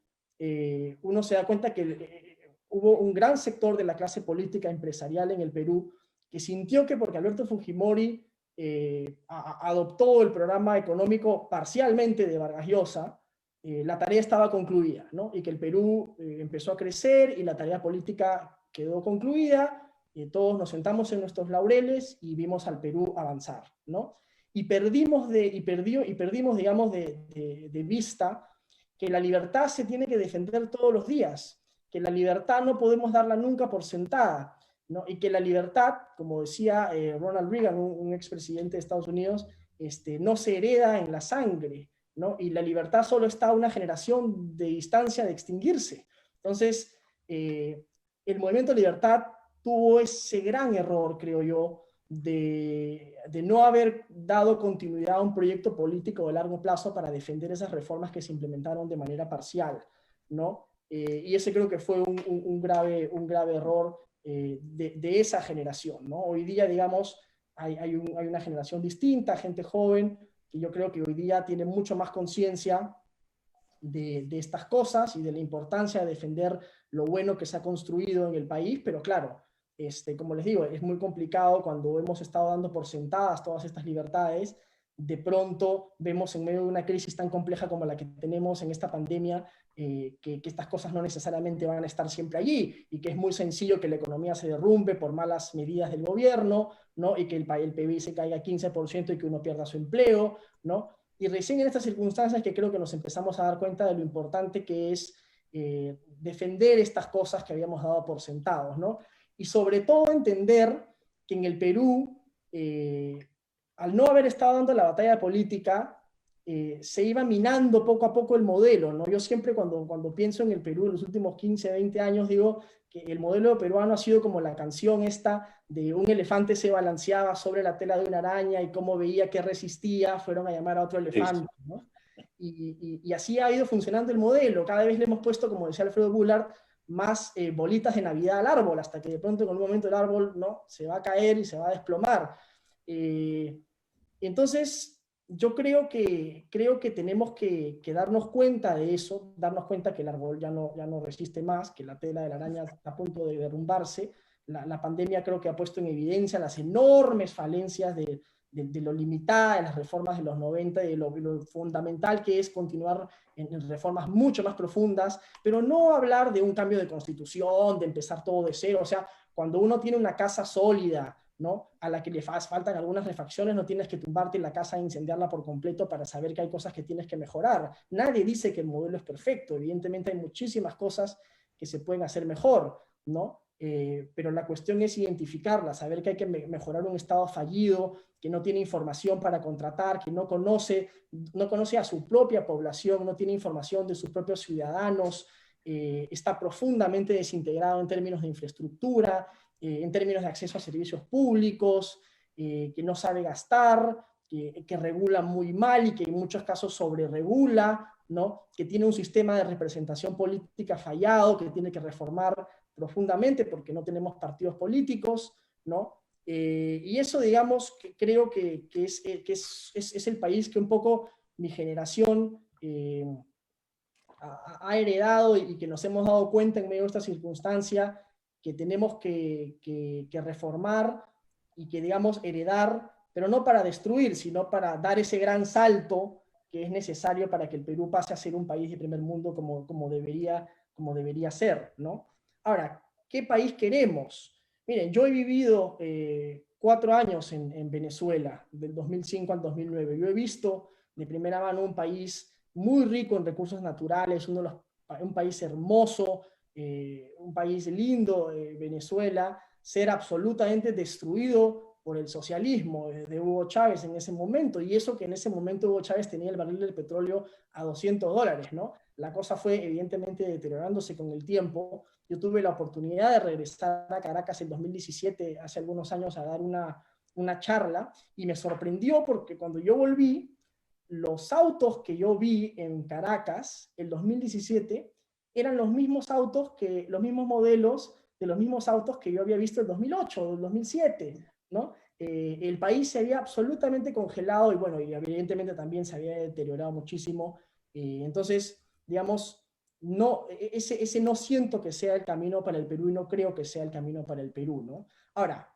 uno se da cuenta que hubo un gran sector de la clase política empresarial en el Perú que sintió que porque Alberto Fujimori adoptó el programa económico parcialmente de Vargas Llosa, la tarea estaba concluida, ¿no? Y que el Perú empezó a crecer y la tarea política quedó concluida, todos nos sentamos en nuestros laureles y vimos al Perú avanzar, ¿no? Y perdimos, digamos, de vista que la libertad se tiene que defender todos los días, que la libertad no podemos darla nunca por sentada, ¿no? Y que la libertad, como decía Ronald Reagan, un expresidente de Estados Unidos, no se hereda en la sangre, ¿no? Y la libertad solo está a una generación de distancia de extinguirse. Entonces, el movimiento Libertad tuvo ese gran error, creo yo, de no haber dado continuidad a un proyecto político de largo plazo para defender esas reformas que se implementaron de manera parcial, ¿no? Y ese creo que fue un grave error de esa generación, ¿no? Hoy día, digamos, hay una generación distinta, gente joven, que yo creo que hoy día tiene mucho más conciencia de estas cosas y de la importancia de defender lo bueno que se ha construido en el país, pero claro, como les digo, es muy complicado cuando hemos estado dando por sentadas todas estas libertades, de pronto vemos en medio de una crisis tan compleja como la que tenemos en esta pandemia, que estas cosas no necesariamente van a estar siempre allí, y que es muy sencillo que la economía se derrumbe por malas medidas del gobierno, ¿no? Y que el PIB se caiga 15% y que uno pierda su empleo, ¿no? Y recién en estas circunstancias que creo que nos empezamos a dar cuenta de lo importante que es defender estas cosas que habíamos dado por sentados, ¿no? Y sobre todo entender que en el Perú, al no haber estado dando la batalla política, se iba minando poco a poco el modelo, ¿no? Yo siempre cuando pienso en el Perú en los últimos 15, 20 años, digo que el modelo peruano ha sido como la canción esta de un elefante se balanceaba sobre la tela de una araña y cómo veía que resistía, fueron a llamar a otro elefante, ¿no? Y así ha ido funcionando el modelo. Cada vez le hemos puesto, como decía Alfredo Goulart, más bolitas de Navidad al árbol, hasta que de pronto en algún momento el árbol, ¿no?, se va a caer y se va a desplomar. Entonces, yo creo que tenemos que darnos cuenta de eso, darnos cuenta que el árbol ya no resiste más, que la tela de la araña está a punto de derrumbarse. La pandemia creo que ha puesto en evidencia las enormes falencias de lo limitada de las reformas de los 90 y de lo fundamental que es continuar en reformas mucho más profundas, pero no hablar de un cambio de constitución, de empezar todo de cero. O sea, cuando uno tiene una casa sólida, ¿no?, a la que le faltan algunas refacciones, no tienes que tumbarte en la casa e incendiarla por completo para saber que hay cosas que tienes que mejorar. Nadie dice que el modelo es perfecto, evidentemente hay muchísimas cosas que se pueden hacer mejor, ¿no? Pero la cuestión es identificarlas, saber que hay que mejorar un Estado fallido, que no tiene información para contratar, que no conoce a su propia población, no tiene información de sus propios ciudadanos, está profundamente desintegrado en términos de infraestructura, en términos de acceso a servicios públicos, que no sabe gastar, que regula muy mal y que en muchos casos sobreregula, ¿no?, que tiene un sistema de representación política fallado, que tiene que reformar profundamente porque no tenemos partidos políticos, ¿no? Y eso, digamos, que creo que es el país que un poco mi generación ha heredado y que nos hemos dado cuenta en medio de esta circunstancia que tenemos que reformar y que, digamos, heredar, pero no para destruir, sino para dar ese gran salto que es necesario para que el Perú pase a ser un país de primer mundo como debería ser, ¿no? Ahora, ¿qué país queremos? Miren, yo he vivido 4 años en Venezuela, del 2005 al 2009. Yo he visto de primera mano un país muy rico en recursos naturales, un país hermoso, un país lindo, Venezuela, ser absolutamente destruido por el socialismo de Hugo Chávez en ese momento, y eso que en ese momento Hugo Chávez tenía el barril del petróleo a $200, ¿no? La cosa fue evidentemente deteriorándose con el tiempo. Yo tuve la oportunidad de regresar a Caracas en 2017, hace algunos años, a dar una charla, y me sorprendió porque cuando yo volví, los autos que yo vi en Caracas el 2017 eran los mismos modelos de los mismos autos que yo había visto el 2008 o el 2007, ¿no? El país se había absolutamente congelado y bueno, y evidentemente también se había deteriorado muchísimo. Entonces, digamos, ese no siento que sea el camino para el Perú y no creo que sea el camino para el Perú, ¿no? Ahora,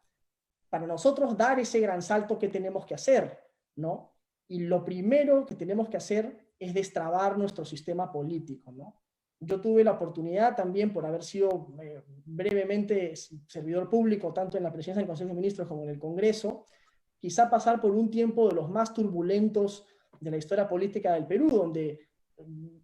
para nosotros dar ese gran salto, ¿qué tenemos que hacer? ¿No? Y lo primero que tenemos que hacer es destrabar nuestro sistema político, ¿no? Yo tuve la oportunidad también, por haber sido brevemente servidor público, tanto en la presidencia del Consejo de Ministros como en el Congreso, quizá pasar por un tiempo de los más turbulentos de la historia política del Perú, donde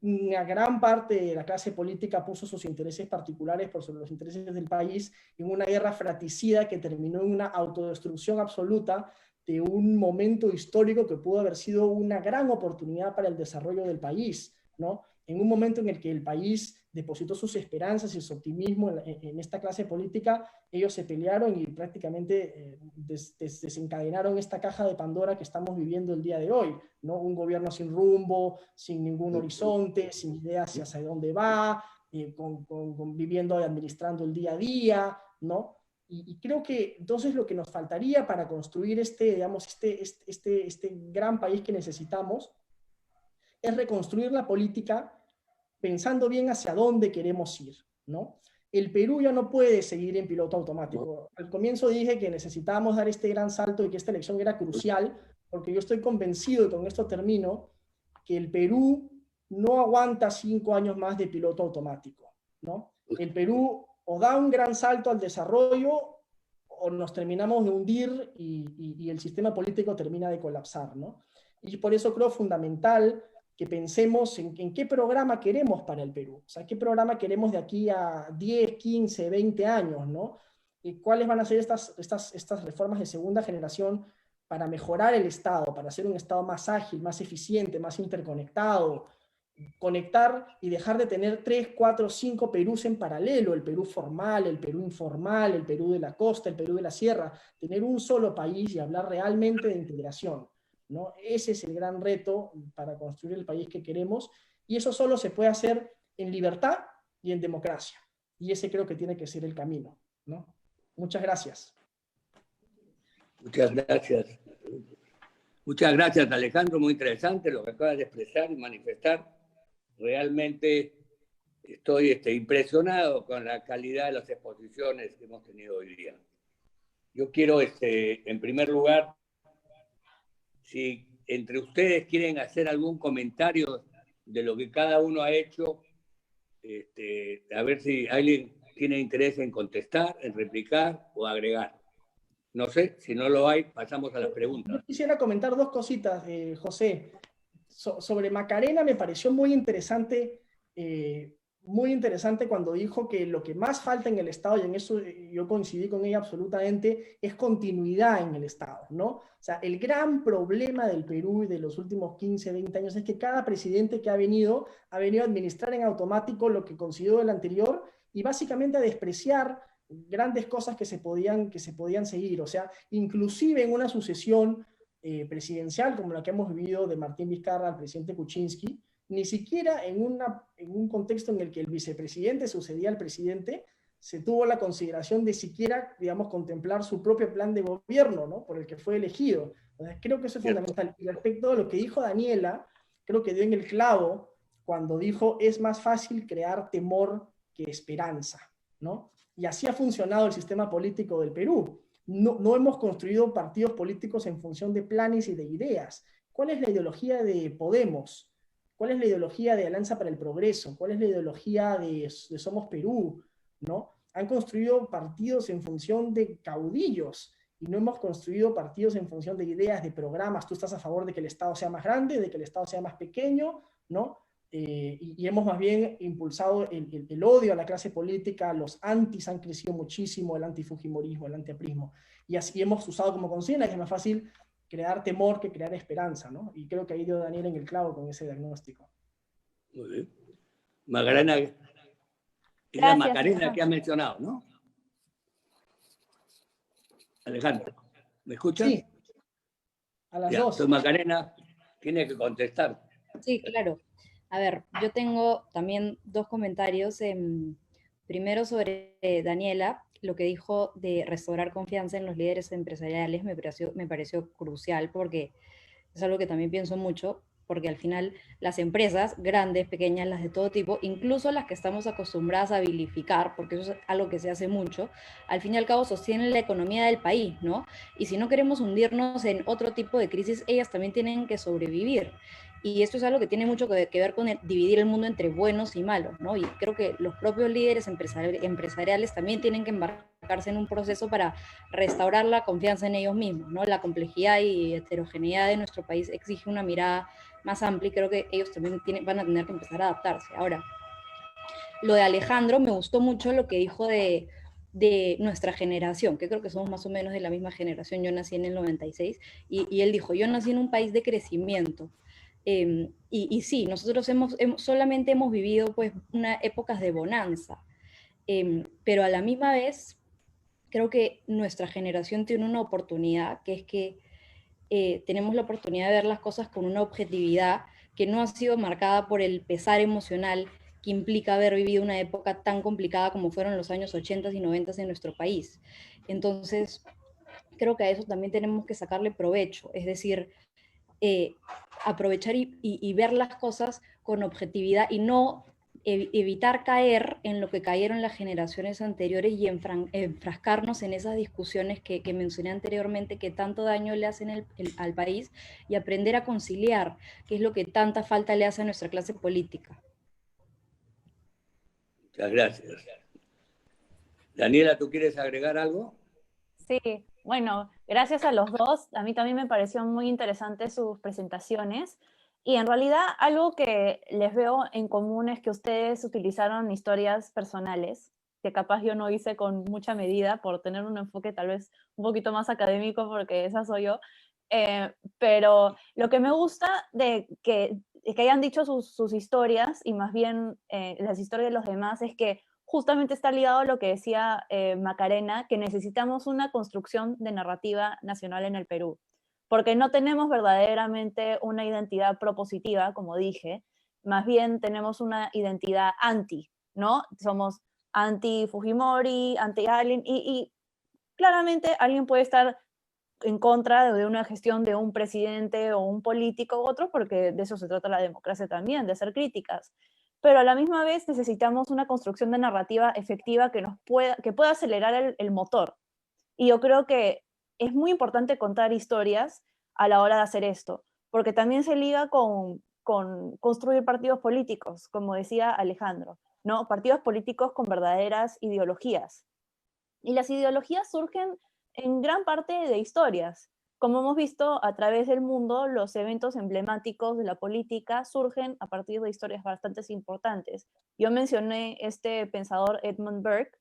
una gran parte de la clase política puso sus intereses particulares por sobre los intereses del país en una guerra fratricida que terminó en una autodestrucción absoluta de un momento histórico que pudo haber sido una gran oportunidad para el desarrollo del país, ¿no? En un momento en el que el país depositó sus esperanzas y su optimismo en esta clase política, ellos se pelearon y prácticamente desencadenaron esta caja de Pandora que estamos viviendo el día de hoy, ¿no? Un gobierno sin rumbo, sin ningún horizonte, sin ideas hacia dónde va, viviendo y administrando el día a día, ¿no? Y creo que entonces lo que nos faltaría para construir este gran país que necesitamos es reconstruir la política pensando bien hacia dónde queremos ir, ¿no? El Perú ya no puede seguir en piloto automático. Al comienzo dije que necesitábamos dar este gran salto y que esta elección era crucial, porque yo estoy convencido, y con esto termino, que el Perú no aguanta 5 años más de piloto automático, ¿no? El Perú o da un gran salto al desarrollo o nos terminamos de hundir y el sistema político termina de colapsar, ¿no? Y por eso creo fundamental que pensemos en qué programa queremos para el Perú, o sea, qué programa queremos de aquí a 10, 15, 20 años, ¿no? Y cuáles van a ser estas reformas de segunda generación para mejorar el Estado, para hacer un Estado más ágil, más eficiente, más interconectado, conectar y dejar de tener 3, 4, 5 Perús en paralelo, el Perú formal, el Perú informal, el Perú de la costa, el Perú de la sierra, tener un solo país y hablar realmente de integración, ¿no? Ese es el gran reto para construir el país que queremos, y eso solo se puede hacer en libertad y en democracia, y ese creo que tiene que ser el camino, ¿no? Muchas gracias. Muchas gracias. Muchas gracias, Alejandro. Muy interesante lo que acabas de expresar y manifestar. Realmente estoy impresionado con la calidad de las exposiciones que hemos tenido hoy día. Yo quiero, en primer lugar, si entre ustedes quieren hacer algún comentario de lo que cada uno ha hecho, a ver si alguien tiene interés en contestar, en replicar o agregar. No sé, si no lo hay, pasamos a las preguntas. Yo quisiera comentar 2 cositas, José. Sobre Macarena me pareció muy interesante cuando dijo que lo que más falta en el Estado, y en eso yo coincidí con ella absolutamente, es continuidad en el Estado, ¿no? O sea, el gran problema del Perú y de los últimos 15, 20 años es que cada presidente que ha venido a administrar en automático lo que consiguió el anterior y básicamente a despreciar grandes cosas que se podían seguir. O sea, inclusive en una sucesión presidencial como la que hemos vivido de Martín Vizcarra al presidente Kuczynski, ni siquiera en un contexto en el que el vicepresidente sucedía al presidente, se tuvo la consideración de siquiera, digamos, contemplar su propio plan de gobierno, ¿no? Por el que fue elegido. Entonces, creo que eso es fundamental. Y respecto a lo que dijo Daniela, creo que dio en el clavo cuando dijo, es más fácil crear temor que esperanza, ¿no? Y así ha funcionado el sistema político del Perú. No hemos construido partidos políticos en función de planes y de ideas. ¿Cuál es la ideología de Podemos? ¿Cuál es la ideología de Alianza para el Progreso? ¿Cuál es la ideología de Somos Perú? ¿No? Han construido partidos en función de caudillos y no hemos construido partidos en función de ideas, de programas. Tú estás a favor de que el Estado sea más grande, de que el Estado sea más pequeño, ¿no? Y hemos más bien impulsado el odio a la clase política, los antis han crecido muchísimo, el antifujimorismo, el antiaprismo, y así hemos usado como consigna que es más fácil crear temor que crear esperanza, ¿no? Y creo que ahí dio Daniel en el clavo con ese diagnóstico. Muy bien. Macarena, es la Gracias, Macarena Alejandro. que has mencionado, ¿no? Alejandro, ¿me escuchas? Sí, a las Ya, dos. entonces Macarena tiene que contestar. Sí, claro. A ver, yo tengo también dos comentarios. Primero sobre Daniela, lo que dijo de restaurar confianza en los líderes empresariales me pareció crucial porque es algo que también pienso mucho, porque al final las empresas, grandes, pequeñas, las de todo tipo, incluso las que estamos acostumbradas a vilificar, porque eso es algo que se hace mucho, al fin y al cabo sostienen la economía del país, ¿no? Y si no queremos hundirnos en otro tipo de crisis, ellas también tienen que sobrevivir. Y esto es algo que tiene mucho que ver con dividir el mundo entre buenos y malos, ¿no? Y creo que los propios líderes empresariales también tienen que embarcarse en un proceso para restaurar la confianza en ellos mismos, ¿no? La complejidad y heterogeneidad de nuestro país exige una mirada más amplia y creo que ellos también van a tener que empezar a adaptarse. Ahora, lo de Alejandro, me gustó mucho lo que dijo de nuestra generación, que creo que somos más o menos de la misma generación. Yo nací en el 96 y él dijo, yo nací en un país de crecimiento. Y sí, nosotros solamente hemos vivido pues épocas de bonanza, pero a la misma vez creo que nuestra generación tiene una oportunidad, que es que tenemos la oportunidad de ver las cosas con una objetividad que no ha sido marcada por el pesar emocional que implica haber vivido una época tan complicada como fueron los años 80 y 90 en nuestro país. Entonces, creo que a eso también tenemos que sacarle provecho, es decir, aprovechar y ver las cosas con objetividad y no evitar caer en lo que cayeron las generaciones anteriores y enfrascarnos en esas discusiones que mencioné anteriormente que tanto daño le hacen al país y aprender a conciliar, que es lo que tanta falta le hace a nuestra clase política. Muchas gracias. Daniela, ¿tú quieres agregar algo? Sí, bueno, gracias a los dos. A mí también me parecieron muy interesantes sus presentaciones. Y en realidad algo que les veo en común es que ustedes utilizaron historias personales, que capaz yo no hice con mucha medida por tener un enfoque tal vez un poquito más académico, porque esa soy yo. Pero lo que me gusta de que hayan dicho sus historias y más bien las historias de los demás es que justamente está ligado a lo que decía Macarena, que necesitamos una construcción de narrativa nacional en el Perú, porque no tenemos verdaderamente una identidad propositiva, como dije, más bien tenemos una identidad anti, ¿no? Somos anti-Fujimori, anti-Alien, y claramente alguien puede estar en contra de una gestión de un presidente o un político u otro, porque de eso se trata la democracia también, de hacer críticas. Pero a la misma vez necesitamos una construcción de narrativa efectiva que pueda acelerar el motor. Y yo creo que es muy importante contar historias a la hora de hacer esto, porque también se liga con construir partidos políticos, como decía Alejandro, ¿no? Partidos políticos con verdaderas ideologías. Y las ideologías surgen en gran parte de historias. Como hemos visto a través del mundo, los eventos emblemáticos de la política surgen a partir de historias bastante importantes. Yo mencioné este pensador Edmund Burke,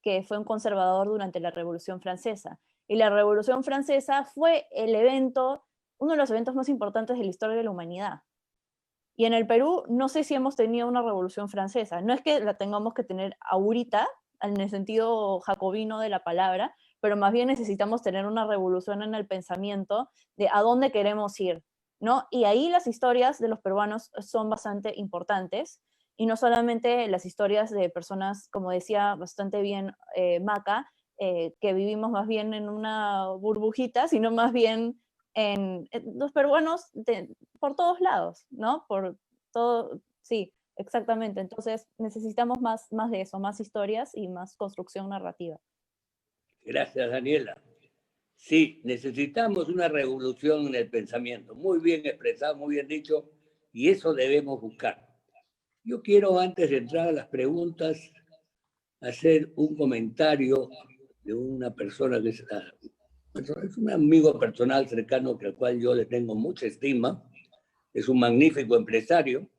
que fue un conservador durante la Revolución Francesa. Y la Revolución Francesa fue uno de los eventos más importantes de la historia de la humanidad. Y en el Perú no sé si hemos tenido una Revolución Francesa. No es que la tengamos que tener ahorita, en el sentido jacobino de la palabra, pero más bien necesitamos tener una revolución en el pensamiento de a dónde queremos ir, ¿no? Y ahí las historias de los peruanos son bastante importantes. y no solamente las historias de personas, como decía bastante bien Maca, que vivimos más bien en una burbujita, sino más bien en los peruanos por todos lados, ¿no? Por todo, sí, exactamente. Entonces necesitamos más de eso, más historias y más construcción narrativa. Gracias, Daniela. Sí, necesitamos una revolución en el pensamiento. Muy bien expresado, muy bien dicho, y eso debemos buscar. Yo quiero, antes de entrar a las preguntas, hacer un comentario de una persona que es un amigo personal cercano al cual yo le tengo mucha estima, es un magnífico empresario,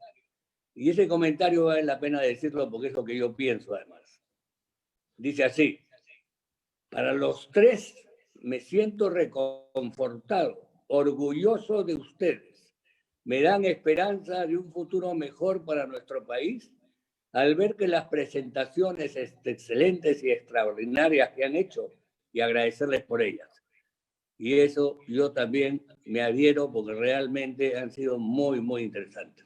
y ese comentario vale la pena decirlo porque es lo que yo pienso además. Dice así: para los tres me siento reconfortado, orgulloso de ustedes. Me dan esperanza de un futuro mejor para nuestro país al ver que las presentaciones excelentes y extraordinarias que han hecho y agradecerles por ellas. Y eso yo también me adhiero porque realmente han sido muy, muy interesantes.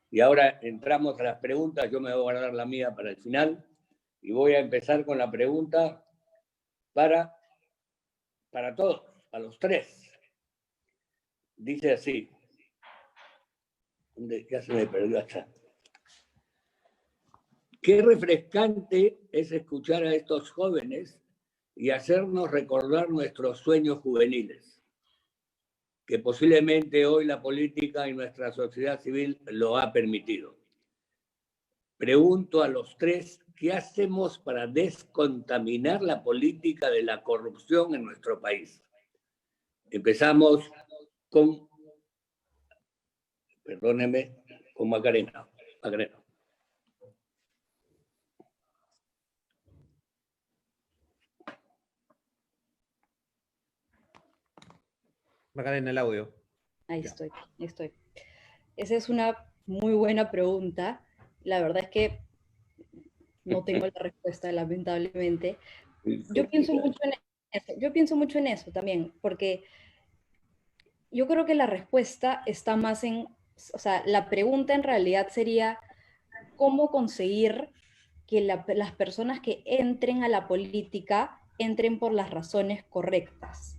Y ahora entramos a las preguntas. Yo me voy a guardar la mía para el final y voy a empezar con la pregunta para todos, para los tres. Dice así. Ya se me perdió acá. Qué refrescante es escuchar a estos jóvenes y hacernos recordar nuestros sueños juveniles, que posiblemente hoy la política y nuestra sociedad civil lo ha permitido. Pregunto a los tres, ¿qué hacemos para descontaminar la política de la corrupción en nuestro país? Empezamos con, perdóneme, con Macarena. Macarena. Macarena, el audio. Ahí estoy. Esa es una muy buena pregunta. La verdad es que no tengo la respuesta, lamentablemente. Yo pienso mucho en eso también, porque yo creo que la respuesta está más en, o sea, la pregunta en realidad sería cómo conseguir que las personas que entren a la política entren por las razones correctas.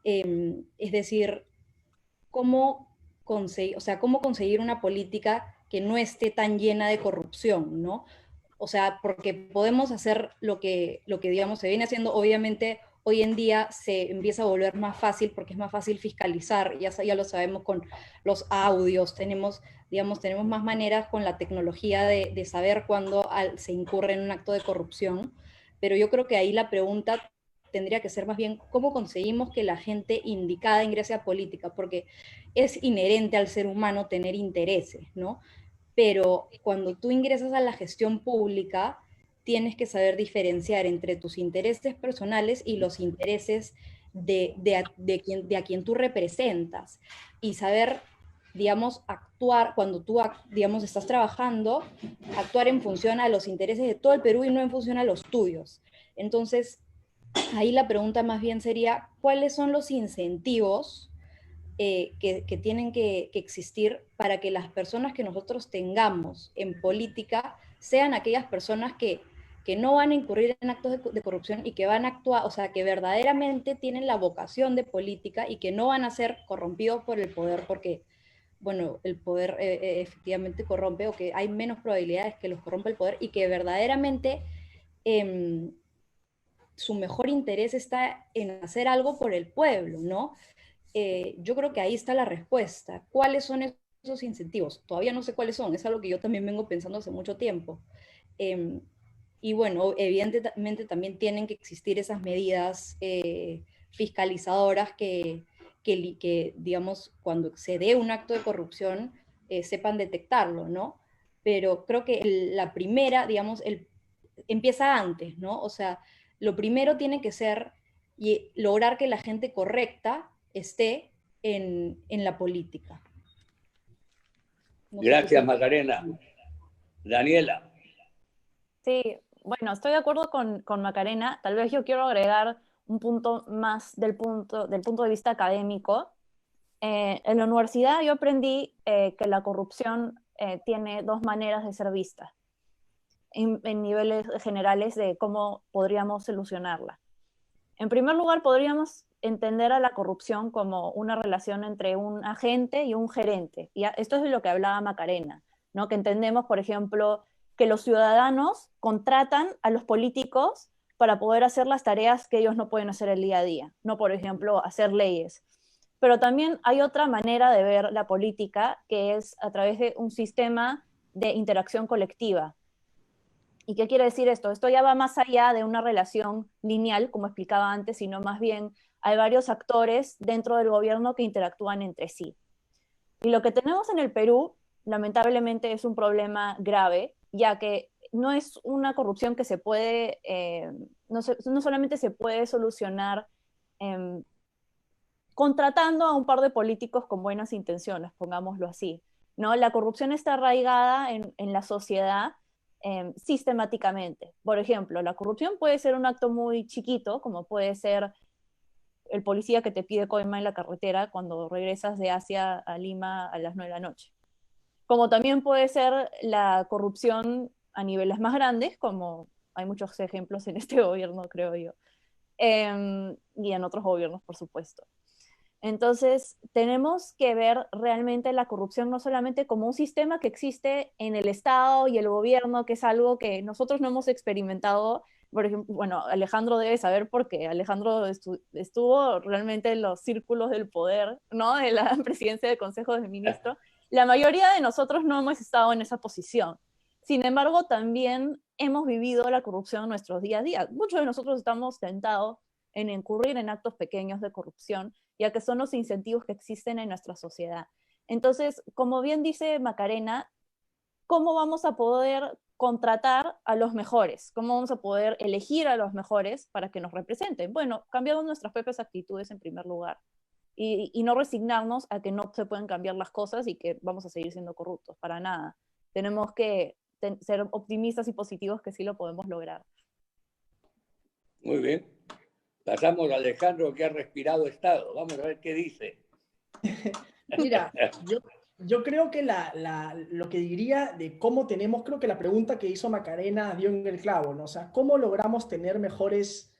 Es decir, cómo conseguir una política que no esté tan llena de corrupción, ¿no? O sea, porque podemos hacer lo que digamos, se viene haciendo, obviamente, hoy en día se empieza a volver más fácil porque es más fácil fiscalizar, ya lo sabemos con los audios, tenemos más maneras con la tecnología de saber cuándo se incurre en un acto de corrupción, pero yo creo que ahí la pregunta tendría que ser más bien cómo conseguimos que la gente indicada ingrese a política, porque es inherente al ser humano tener intereses, ¿no? Pero cuando tú ingresas a la gestión pública, tienes que saber diferenciar entre tus intereses personales y los intereses de a quien tú representas y saber, digamos, actuar cuando tú, digamos, estás trabajando, actuar en función a los intereses de todo el Perú y no en función a los tuyos. Entonces, ahí la pregunta más bien sería, ¿cuáles son los incentivos que tienen que existir para que las personas que nosotros tengamos en política sean aquellas personas que no van a incurrir en actos de corrupción y que van a actuar, o sea, que verdaderamente tienen la vocación de política y que no van a ser corrompidos por el poder, porque, bueno, el poder efectivamente corrompe, o que hay menos probabilidades que los corrompa el poder, y que verdaderamente su mejor interés está en hacer algo por el pueblo, ¿no? Yo creo que ahí está la respuesta. ¿Cuáles son esos incentivos? Todavía no sé cuáles son, es algo que yo también vengo pensando hace mucho tiempo. Y bueno, evidentemente también tienen que existir esas medidas fiscalizadoras que, digamos, cuando se dé un acto de corrupción, sepan detectarlo, ¿no? Pero creo que la primera, digamos, empieza antes, ¿no? O sea, lo primero tiene que ser lograr que la gente correcta esté en la política. No Gracias, Macarena. Daniela. Sí, bueno, estoy de acuerdo con Macarena. Tal vez yo quiero agregar un punto más del punto de vista académico. En la universidad yo aprendí que la corrupción tiene dos maneras de ser vista en niveles generales de cómo podríamos solucionarla. En primer lugar, podríamos entender a la corrupción como una relación entre un agente y un gerente. Y esto es de lo que hablaba Macarena, ¿no? Que entendemos, por ejemplo, que los ciudadanos contratan a los políticos para poder hacer las tareas que ellos no pueden hacer el día a día, no, por ejemplo, hacer leyes. Pero también hay otra manera de ver la política, que es a través de un sistema de interacción colectiva. ¿Y qué quiere decir esto? Esto ya va más allá de una relación lineal, como explicaba antes, sino más bien hay varios actores dentro del gobierno que interactúan entre sí. Y lo que tenemos en el Perú, lamentablemente, es un problema grave, ya que no es una corrupción que se puede, no solamente se puede solucionar contratando a un par de políticos con buenas intenciones, pongámoslo así, ¿no? La corrupción está arraigada en la sociedad sistemáticamente. Por ejemplo, la corrupción puede ser un acto muy chiquito, como puede ser el policía que te pide coima en la carretera cuando regresas de Asia a Lima a las 9 de la noche. Como también puede ser la corrupción a niveles más grandes, como hay muchos ejemplos en este gobierno, creo yo, y en otros gobiernos, por supuesto. Entonces, tenemos que ver realmente la corrupción no solamente como un sistema que existe en el Estado y el gobierno, que es algo que nosotros no hemos experimentado. Por ejemplo, bueno, Alejandro debe saber porque Alejandro estuvo realmente en los círculos del poder, ¿no? De la presidencia del Consejo de Ministros. La mayoría de nosotros no hemos estado en esa posición. Sin embargo, también hemos vivido la corrupción en nuestros día a día. Muchos de nosotros estamos tentados en incurrir en actos pequeños de corrupción, ya que son los incentivos que existen en nuestra sociedad. Entonces, como bien dice Macarena, ¿cómo vamos a poder contratar a los mejores? ¿Cómo vamos a poder elegir a los mejores para que nos representen? Bueno, cambiando nuestras propias actitudes en primer lugar y no resignarnos a que no se pueden cambiar las cosas y que vamos a seguir siendo corruptos, para nada. Tenemos que ser optimistas y positivos que sí lo podemos lograr. Muy bien. Pasamos a Alejandro, que ha respirado Estado. Vamos a ver qué dice. Mira, yo creo que lo que diría de cómo tenemos, creo que la pregunta que hizo Macarena dio en el clavo, ¿no? O sea, ¿cómo logramos tener mejores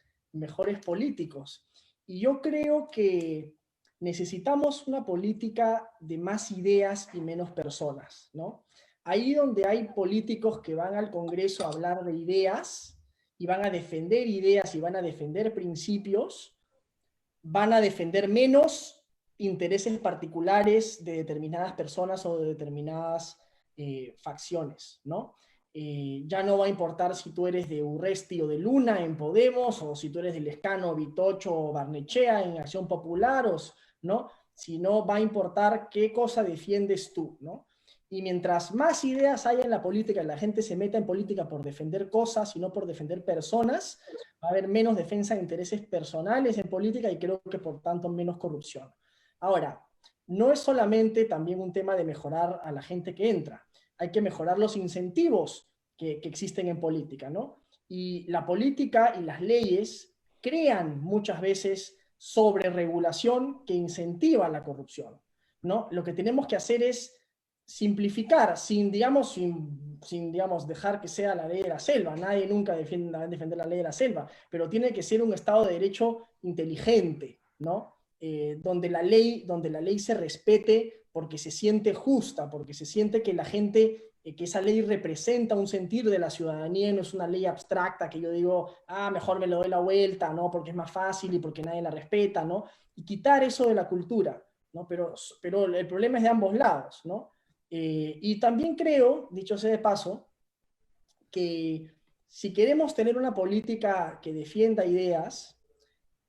políticos? Y yo creo que necesitamos una política de más ideas y menos personas, ¿no? Ahí donde hay políticos que van al Congreso a hablar de ideas y van a defender ideas y van a defender principios, van a defender menos intereses particulares de determinadas personas o de determinadas facciones, ¿no? Ya no va a importar si tú eres de Urresti o de Luna en Podemos, o si tú eres de Lescano, Vitocho o Barnechea en Acción Popular, ¿no? Sino va a importar qué cosa defiendes tú, ¿no? Y mientras más ideas haya en la política, la gente se meta en política por defender cosas y no por defender personas, va a haber menos defensa de intereses personales en política y creo que por tanto menos corrupción. Ahora, no es solamente también un tema de mejorar a la gente que entra, hay que mejorar los incentivos que existen en política, ¿no? Y la política y las leyes crean muchas veces sobreregulación que incentiva la corrupción, ¿no? Lo que tenemos que hacer es simplificar, sin dejar que sea la ley de la selva. Nadie nunca va a defender la ley de la selva, pero tiene que ser un Estado de Derecho inteligente, ¿no? Donde la ley se respete porque se siente justa, porque se siente que la gente, que esa ley representa un sentir de la ciudadanía y no es una ley abstracta que yo digo, mejor me lo doy la vuelta, ¿no? Porque es más fácil y porque nadie la respeta, ¿no? Y quitar eso de la cultura, ¿no? Pero el problema es de ambos lados, ¿no? Y también creo, dicho sea de paso, que si queremos tener una política que defienda ideas,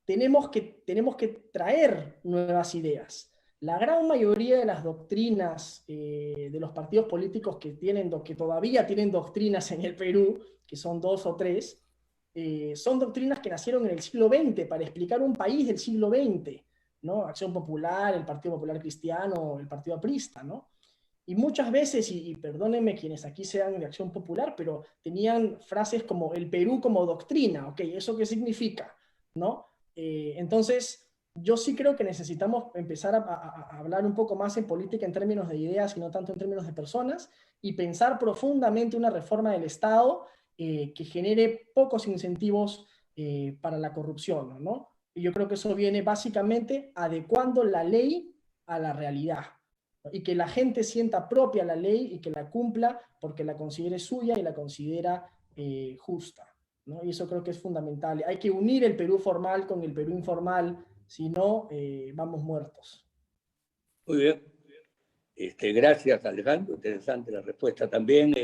tenemos que traer nuevas ideas. La gran mayoría de las doctrinas de los partidos políticos que todavía tienen doctrinas en el Perú, que son 2 o 3, son doctrinas que nacieron en el siglo XX para explicar un país del siglo XX, ¿no? Acción Popular, el Partido Popular Cristiano, el Partido Aprista, ¿no? Y muchas veces, y perdónenme quienes aquí sean de Acción Popular, pero tenían frases como el Perú como doctrina, ¿ok? ¿Eso qué significa? ¿No? Entonces, yo sí creo que necesitamos empezar a hablar un poco más en política en términos de ideas y no tanto en términos de personas, y pensar profundamente una reforma del Estado que genere pocos incentivos para la corrupción, ¿no? Y yo creo que eso viene básicamente adecuando la ley a la realidad, ¿no? Y que la gente sienta propia la ley y que la cumpla porque la considere suya y la considera justa, ¿no? Y eso creo que es fundamental. Hay que unir el Perú formal con el Perú informal, si no, vamos muertos. Muy bien. Gracias, Alejandro. Interesante la respuesta. También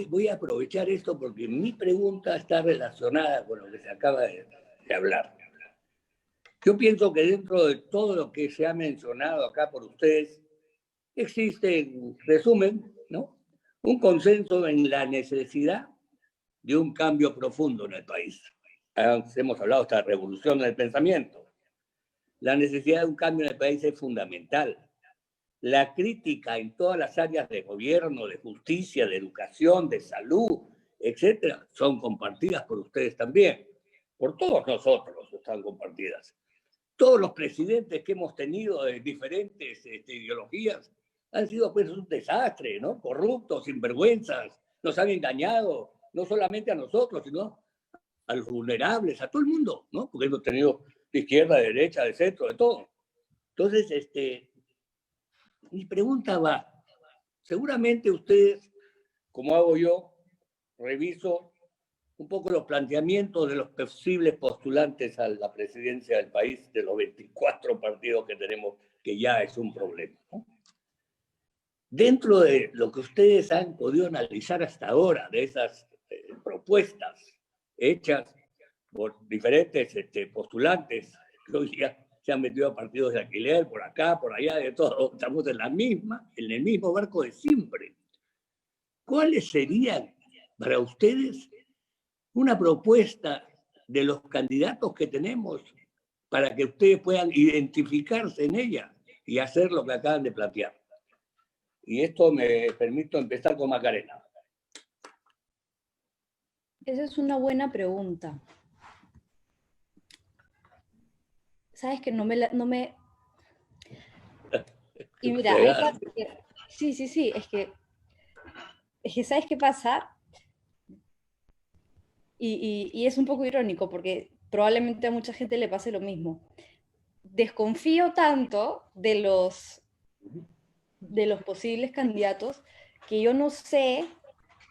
voy a aprovechar esto porque mi pregunta está relacionada con lo que se acaba de hablar. Yo pienso que dentro de todo lo que se ha mencionado acá por ustedes, existe, en resumen, ¿no?, un consenso en la necesidad de un cambio profundo en el país. Hemos hablado de esta revolución del pensamiento. La necesidad de un cambio en el país es fundamental. La crítica en todas las áreas de gobierno, de justicia, de educación, de salud, etcétera, son compartidas por ustedes también. Por todos nosotros están compartidas. Todos los presidentes que hemos tenido de diferentes ideologías han sido pues un desastre, ¿no? Corruptos, sinvergüenzas, nos han engañado, no solamente a nosotros, sino a los vulnerables, a todo el mundo, ¿no? Porque hemos tenido de izquierda, de derecha, de centro, de todo. Entonces, mi pregunta va, seguramente ustedes, como hago yo, reviso un poco los planteamientos de los posibles postulantes a la presidencia del país, de los 24 partidos que tenemos, que ya es un problema, ¿no? Dentro de lo que ustedes han podido analizar hasta ahora, de esas propuestas hechas por diferentes postulantes, que hoy día se han metido a partidos de alquiler, por acá, por allá, de todo, estamos en el mismo barco de siempre. ¿Cuáles serían para ustedes una propuesta de los candidatos que tenemos para que ustedes puedan identificarse en ella y hacer lo que acaban de plantear? Y esto me permito empezar con Macarena. Esa es una buena pregunta. Sabes que no me... Y mira, hay cosas que... Sí, es que ¿sabes qué pasa? Y es un poco irónico porque probablemente a mucha gente le pase lo mismo. Desconfío tanto de los posibles candidatos que yo no sé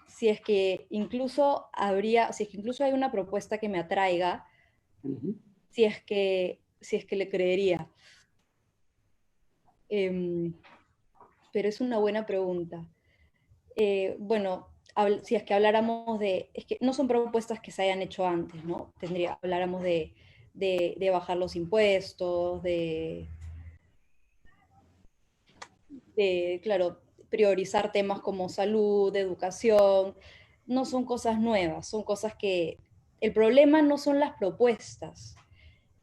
si es que incluso hay una propuesta que me atraiga, si es que le creería. Pero es una buena pregunta. Bueno, si es que habláramos es que no son propuestas que se hayan hecho antes, ¿no? Habláramos de bajar los impuestos, claro, priorizar temas como salud, educación. No son cosas nuevas, son cosas que... El problema no son las propuestas.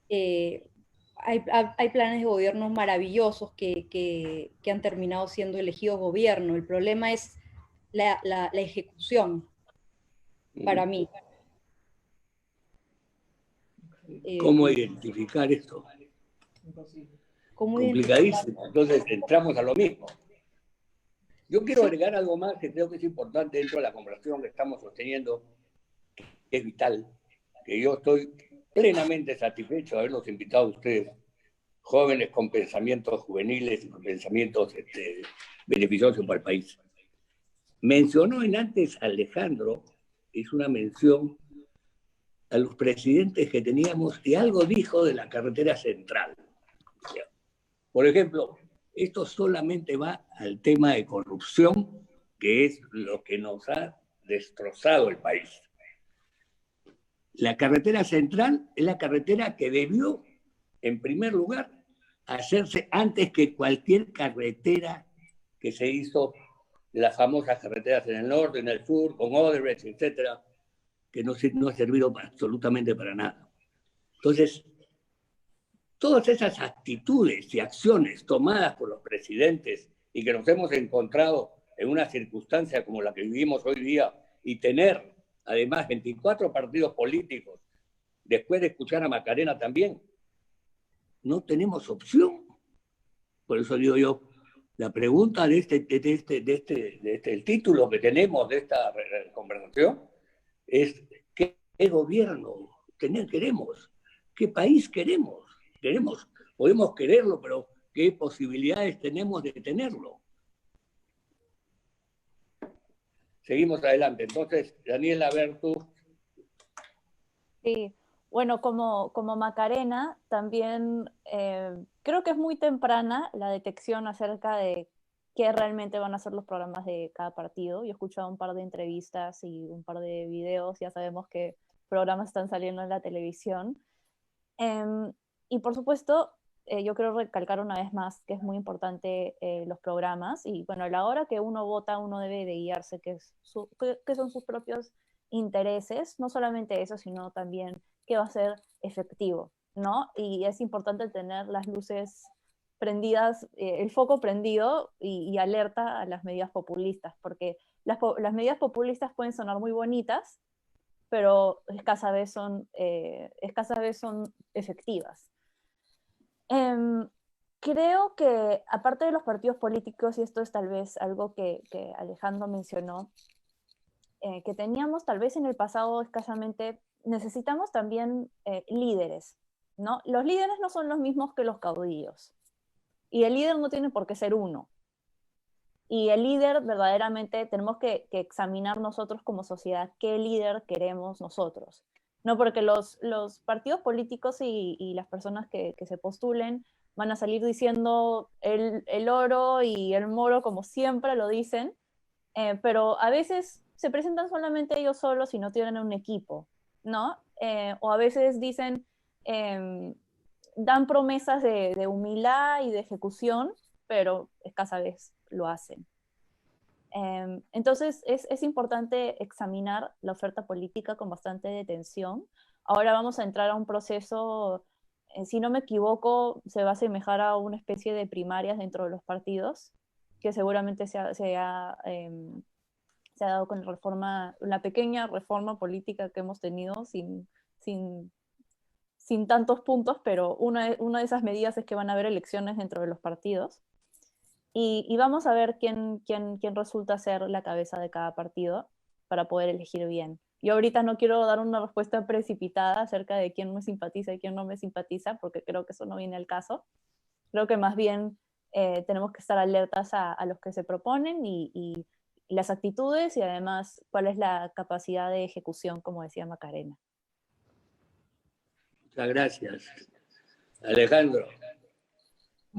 Hay planes de gobierno maravillosos que han terminado siendo elegidos gobierno. El problema es la ejecución, para mí. ¿Cómo identificar esto? Complicadísimo. Entonces entramos a lo mismo. Yo quiero agregar algo más que creo que es importante dentro de la conversación que estamos sosteniendo, que es vital, que yo estoy plenamente satisfecho de haberlos invitado a ustedes, jóvenes con pensamientos juveniles y con pensamientos beneficiosos para el país. Mencionó antes Alejandro, hizo una mención a los presidentes que teníamos y algo dijo de la carretera central. Por ejemplo, esto solamente va al tema de corrupción, que es lo que nos ha destrozado el país. La carretera central es la carretera que debió, en primer lugar, hacerse antes que cualquier carretera que se hizo, las famosas carreteras en el norte, en el sur, con Odebrecht, etcétera, que no ha servido absolutamente para nada. Entonces, todas esas actitudes y acciones tomadas por los presidentes y que nos hemos encontrado en una circunstancia como la que vivimos hoy día y tener, además, 24 partidos políticos, después de escuchar a Macarena también, no tenemos opción. Por eso digo yo, la pregunta el título que tenemos de esta conversación es ¿qué gobierno queremos? ¿Qué país queremos? Podemos quererlo, pero ¿qué posibilidades tenemos de tenerlo? Seguimos adelante. Entonces, Daniela, a ver tú. Sí, bueno, como Macarena, también creo que es muy temprana la detección acerca de qué realmente van a ser los programas de cada partido. Yo he escuchado un par de entrevistas y un par de videos, ya sabemos que programas están saliendo en la televisión. Y por supuesto, yo quiero recalcar una vez más que es muy importante los programas y bueno, a la hora que uno vota, uno debe de guiarse que son sus propios intereses, no solamente eso, sino también que va a ser efectivo, ¿no? Y es importante tener las luces prendidas, el foco prendido y alerta a las medidas populistas, porque las medidas populistas pueden sonar muy bonitas, pero escasas vez son efectivas. Creo que, aparte de los partidos políticos, y esto es tal vez algo que Alejandro mencionó, que teníamos tal vez en el pasado escasamente, necesitamos también líderes, ¿no? Los líderes no son los mismos que los caudillos, y el líder no tiene por qué ser uno. Y el líder verdaderamente tenemos que examinar nosotros como sociedad qué líder queremos nosotros. No porque los partidos políticos y las personas que se postulen van a salir diciendo el oro y el moro como siempre lo dicen, pero a veces se presentan solamente ellos solos y no tienen un equipo, ¿no? O a veces dicen, dan promesas de humildad y de ejecución, pero escasa vez lo hacen. Entonces es importante examinar la oferta política con bastante detención. Ahora vamos a entrar a un proceso, si no me equivoco, se va a asemejar a una especie de primarias dentro de los partidos, que seguramente se ha dado con la pequeña reforma política que hemos tenido sin tantos puntos, pero una de esas medidas es que van a haber elecciones dentro de los partidos. Y vamos a ver quién resulta ser la cabeza de cada partido para poder elegir bien. Yo ahorita no quiero dar una respuesta precipitada acerca de quién me simpatiza y quién no me simpatiza, porque creo que eso no viene al caso. Creo que más bien tenemos que estar alertas a los que se proponen y las actitudes y además cuál es la capacidad de ejecución, como decía Macarena. Muchas gracias. Alejandro.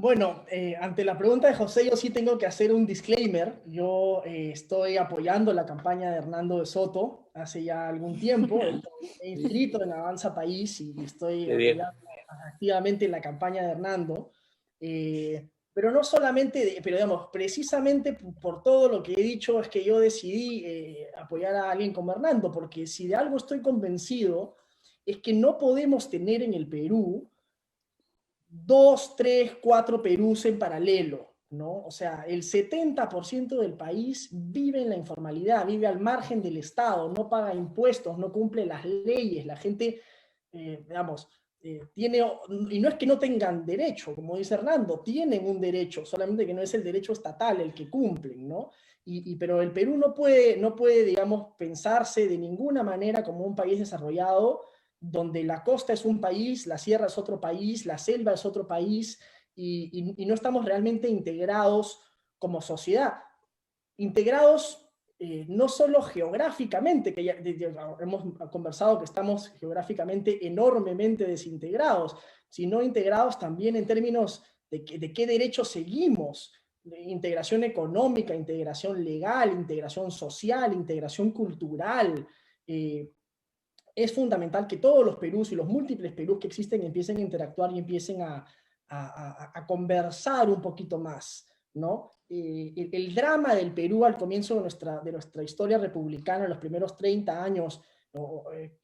Bueno, ante la pregunta de José, yo sí tengo que hacer un disclaimer. Yo estoy apoyando la campaña de Hernando de Soto hace ya algún tiempo. He inscrito en Avanza País y estoy apoyando activamente la campaña de Hernando. Pero no solamente, pero digamos, precisamente por todo lo que he dicho es que yo decidí apoyar a alguien como Hernando, porque si de algo estoy convencido es que no podemos tener en el Perú 2, 3, 4 Perús en paralelo, ¿no? O sea, el 70% del país vive en la informalidad, vive al margen del Estado, no paga impuestos, no cumple las leyes, la gente, digamos, tiene, y no es que no tengan derecho, como dice Hernando, tienen un derecho, solamente que no es el derecho estatal el que cumplen, ¿no? Pero el Perú no puede, digamos, pensarse de ninguna manera como un país desarrollado, donde la costa es un país, la sierra es otro país, la selva es otro país, y no estamos realmente integrados como sociedad. Integrados no solo geográficamente, que ya hemos conversado que estamos geográficamente enormemente desintegrados, sino integrados también en términos de qué derechos seguimos, de integración económica, integración legal, integración social, integración cultural. Es fundamental que todos los Perús y los múltiples Perús que existen empiecen a interactuar y empiecen a conversar un poquito más, ¿no? El drama del Perú al comienzo de nuestra historia republicana, en los primeros 30 años,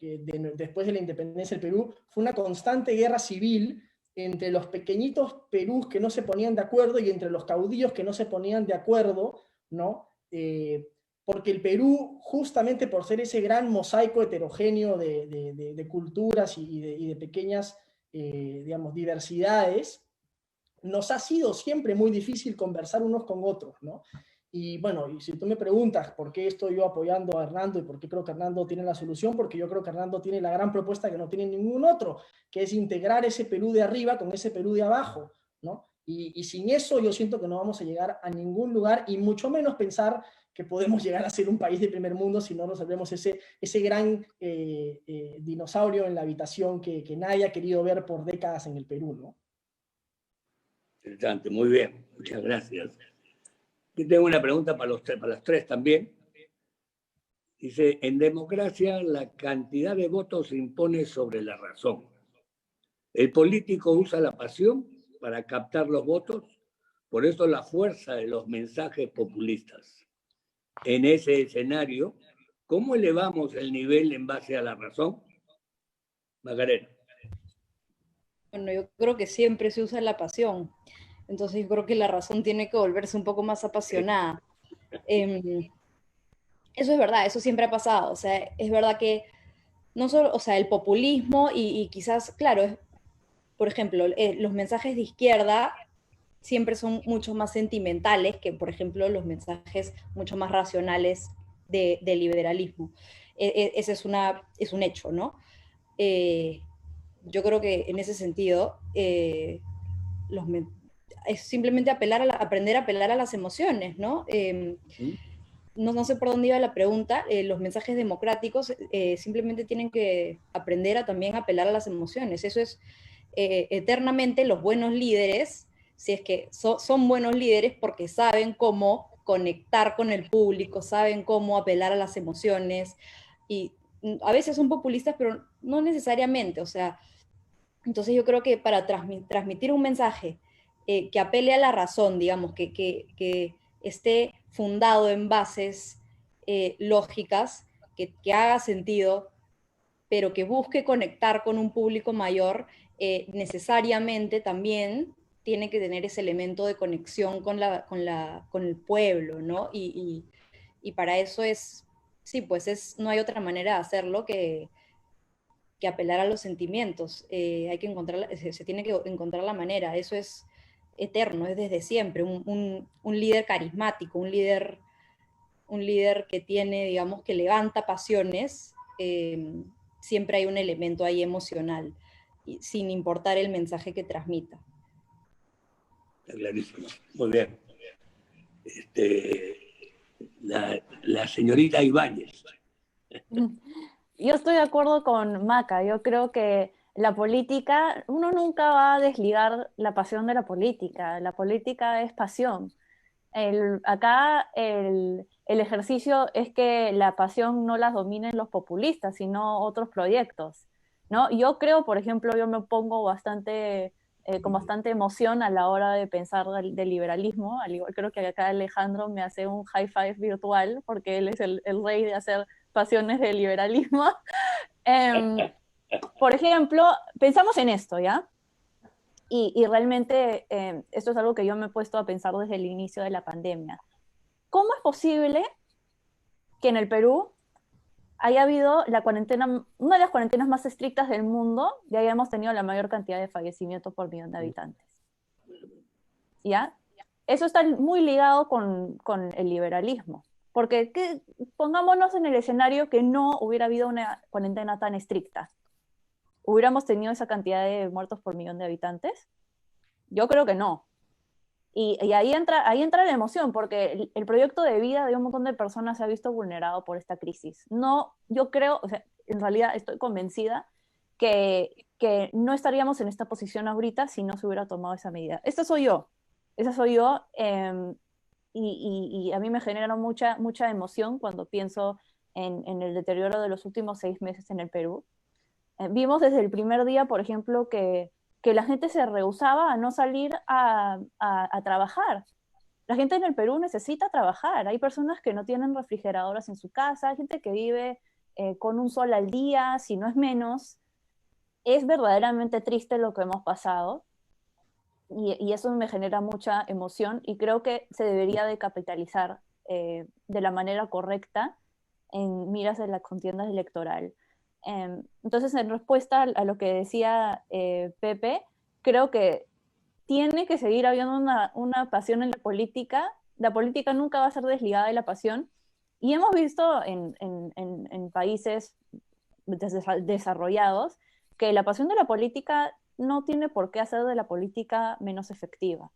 después de la independencia del Perú, fue una constante guerra civil entre los pequeñitos Perús que no se ponían de acuerdo y entre los caudillos que no se ponían de acuerdo, ¿no? Porque el Perú, justamente por ser ese gran mosaico heterogéneo de culturas y de pequeñas digamos, diversidades, nos ha sido siempre muy difícil conversar unos con otros, ¿no? Y bueno, y si tú me preguntas por qué estoy yo apoyando a Hernando y por qué creo que Hernando tiene la solución, porque yo creo que Hernando tiene la gran propuesta que no tiene ningún otro, que es integrar ese Perú de arriba con ese Perú de abajo, ¿no? Y sin eso yo siento que no vamos a llegar a ningún lugar, y mucho menos pensar que podemos llegar a ser un país de primer mundo si no resolvemos ese gran dinosaurio en la habitación que nadie ha querido ver por décadas en el Perú, ¿no? Interesante, muy bien, muchas gracias. Aquí tengo una pregunta para las tres también. Dice, en democracia la cantidad de votos se impone sobre la razón. El político usa la pasión para captar los votos, por eso la fuerza de los mensajes populistas. En ese escenario, ¿cómo elevamos el nivel en base a la razón? Macarena. Bueno, yo creo que siempre se usa la pasión. Entonces yo creo que la razón tiene que volverse un poco más apasionada. Eso es verdad, eso siempre ha pasado. O sea, es verdad que no solo, o sea, el populismo y quizás, claro, por ejemplo, los mensajes de izquierda siempre son mucho más sentimentales que, por ejemplo, los mensajes mucho más racionales de liberalismo. Ese es un hecho, ¿no? Yo creo que en ese sentido, es simplemente aprender a apelar a las emociones, ¿no? No sé por dónde iba la pregunta, los mensajes democráticos simplemente tienen que aprender a también apelar a las emociones. Eso es eternamente los buenos líderes, si es que son buenos líderes porque saben cómo conectar con el público, saben cómo apelar a las emociones, y a veces son populistas, pero no necesariamente, o sea, entonces yo creo que para transmitir un mensaje que apele a la razón, digamos, que esté fundado en bases lógicas, que haga sentido, pero que busque conectar con un público mayor, necesariamente también tiene que tener ese elemento de conexión con el pueblo, ¿no? Y para eso sí, pues no hay otra manera de hacerlo que apelar a los sentimientos. Hay que se tiene que encontrar la manera. Eso es eterno, es desde siempre. Un líder carismático, un líder que tiene, digamos, que levanta pasiones, siempre hay un elemento ahí emocional, sin importar el mensaje que transmita. Está clarísimo. Muy bien. La señorita Ibáñez. Yo estoy de acuerdo con Maca. Yo creo que la política, uno nunca va a desligar la pasión de la política. La política es pasión. Acá el ejercicio es que la pasión no las dominen los populistas, sino otros proyectos, ¿no? Yo creo, por ejemplo, yo me pongo con bastante emoción a la hora de pensar del liberalismo. Al igual, creo que acá Alejandro me hace un high five virtual porque él es el rey de hacer pasiones del liberalismo. Por ejemplo, pensamos en esto, ¿ya? Y realmente esto es algo que yo me he puesto a pensar desde el inicio de la pandemia. ¿Cómo es posible que en el Perú haya habido una de las cuarentenas más estrictas del mundo y hayamos tenido la mayor cantidad de fallecimientos por millón de habitantes? ¿Ya? Eso está muy ligado con el liberalismo. Porque pongámonos en el escenario que no hubiera habido una cuarentena tan estricta. ¿Hubiéramos tenido esa cantidad de muertos por millón de habitantes? Yo creo que no. Y ahí entra la emoción, porque el proyecto de vida de un montón de personas se ha visto vulnerado por esta crisis. No, yo creo, o sea, en realidad estoy convencida que no estaríamos en esta posición ahorita si no se hubiera tomado esa medida. Esa soy yo, y a mí me genera mucha emoción cuando pienso en el deterioro de los últimos 6 meses en el Perú. Vimos desde el primer día, por ejemplo, que la gente se rehusaba a no salir a trabajar. La gente en el Perú necesita trabajar. Hay personas que no tienen refrigeradoras en su casa, hay gente que vive con un sol al día, si no es menos. Es verdaderamente triste lo que hemos pasado y eso me genera mucha emoción y creo que se debería de capitalizar de la manera correcta en miras de la contienda electoral. Entonces, en respuesta a lo que decía Pepe, creo que tiene que seguir habiendo una pasión en la política. La política nunca va a ser desligada de la pasión. Y hemos visto en países desarrollados que la pasión de la política no tiene por qué hacer de la política menos efectiva.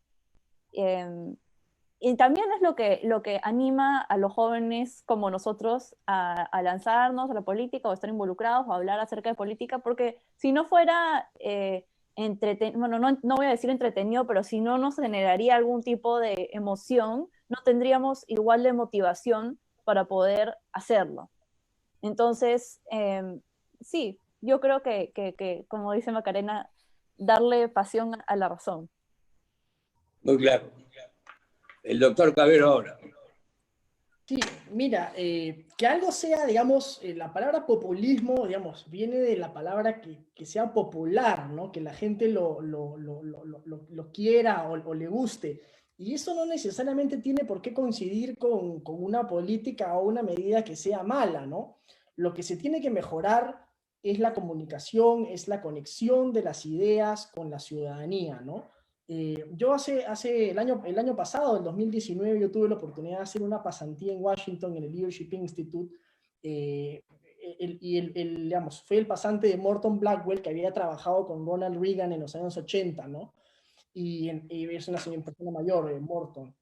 Y también es lo que anima a los jóvenes como nosotros a lanzarnos a la política o estar involucrados o hablar acerca de política, porque si no fuera, bueno, no voy a decir entretenido, pero si no nos generaría algún tipo de emoción, no tendríamos igual de motivación para poder hacerlo. Entonces, sí, yo creo que, como dice Macarena, darle pasión a la razón. Muy claro. El doctor Cabero ahora. Sí, mira, que algo sea, digamos, la palabra populismo, digamos, viene de la palabra que sea popular, ¿no? Que la gente lo quiera o le guste. Y eso no necesariamente tiene por qué coincidir con una política o una medida que sea mala, ¿no? Lo que se tiene que mejorar es la comunicación, es la conexión de las ideas con la ciudadanía, ¿no? Yo hace el año pasado, el 2019, yo tuve la oportunidad de hacer una pasantía en Washington, en el Leadership Institute, digamos, fue el pasante de Morton Blackwell, que había trabajado con Ronald Reagan en los años 80, ¿no? Y es una persona mayor, Morton.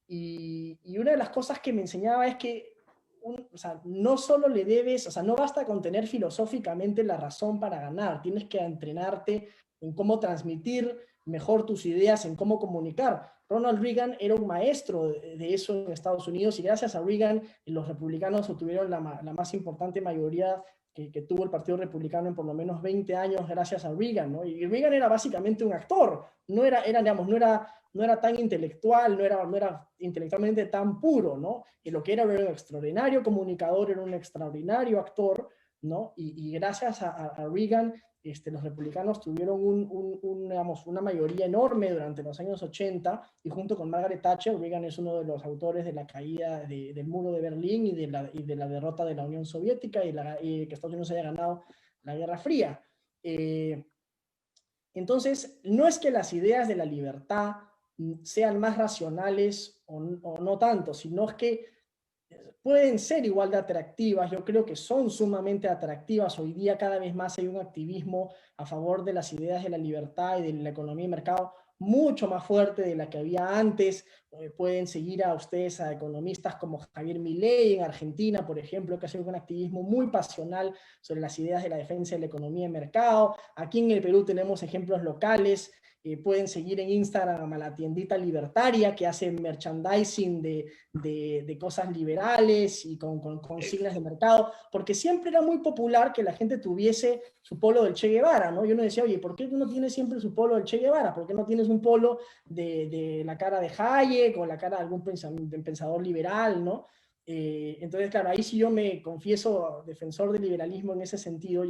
Y una de las cosas que me enseñaba es que o sea, no solo le debes, o sea, no basta con tener filosóficamente la razón para ganar, tienes que entrenarte en cómo transmitir mejor tus ideas, en cómo comunicar. Ronald Reagan era un maestro de eso en Estados Unidos y gracias a Reagan los republicanos obtuvieron la más importante mayoría que tuvo el Partido Republicano en por lo menos 20 años gracias a Reagan, ¿no? Y Reagan era básicamente un actor, digamos, no era tan intelectual, no era intelectualmente tan puro, ¿no? Y lo que era un extraordinario comunicador, era un extraordinario actor, ¿no? Y gracias a Reagan, los republicanos tuvieron digamos, una mayoría enorme durante los años 80, y junto con Margaret Thatcher, Reagan es uno de los autores de la caída del muro de Berlín y de la derrota de la Unión Soviética y que Estados Unidos haya ganado la Guerra Fría. Entonces, no es que las ideas de la libertad sean más racionales o no tanto, sino es que pueden ser igual de atractivas. Yo creo que son sumamente atractivas. Hoy día cada vez más hay un activismo a favor de las ideas de la libertad y de la economía de mercado mucho más fuerte de la que había antes. Pueden seguir a ustedes a economistas como Javier Milei en Argentina, por ejemplo, que hace un activismo muy pasional sobre las ideas de la defensa de la economía de mercado. Aquí en el Perú tenemos ejemplos locales. Pueden seguir en Instagram a la tiendita libertaria que hace merchandising de cosas liberales y con consignas de mercado, porque siempre era muy popular que la gente tuviese su polo del Che Guevara, ¿no? Yo no decía, oye, ¿por qué no tienes siempre su polo del Che Guevara? ¿Por qué no tienes un polo de la cara de Hayek o la cara de algún pensador liberal, ¿no? Entonces, claro, ahí sí yo me confieso defensor del liberalismo en ese sentido,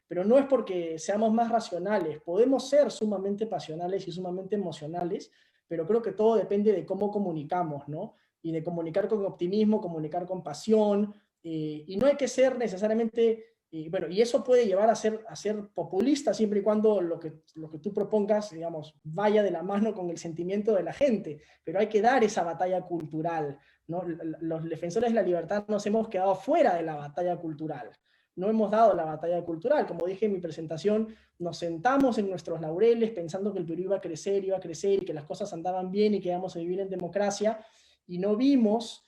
pero no es porque seamos más racionales, podemos ser sumamente pasionales y sumamente emocionales, pero creo que todo depende de cómo comunicamos, ¿no? Y de comunicar con optimismo, comunicar con pasión, y no hay que ser necesariamente, bueno, y eso puede llevar a ser populista siempre y cuando lo que tú propongas, digamos, vaya de la mano con el sentimiento de la gente, pero hay que dar esa batalla cultural, ¿no? Los defensores de la libertad nos hemos quedado fuera de la batalla cultural. No hemos dado la batalla cultural. Como dije en mi presentación, nos sentamos en nuestros laureles pensando que el Perú iba a crecer y que las cosas andaban bien y que íbamos a vivir en democracia, y no vimos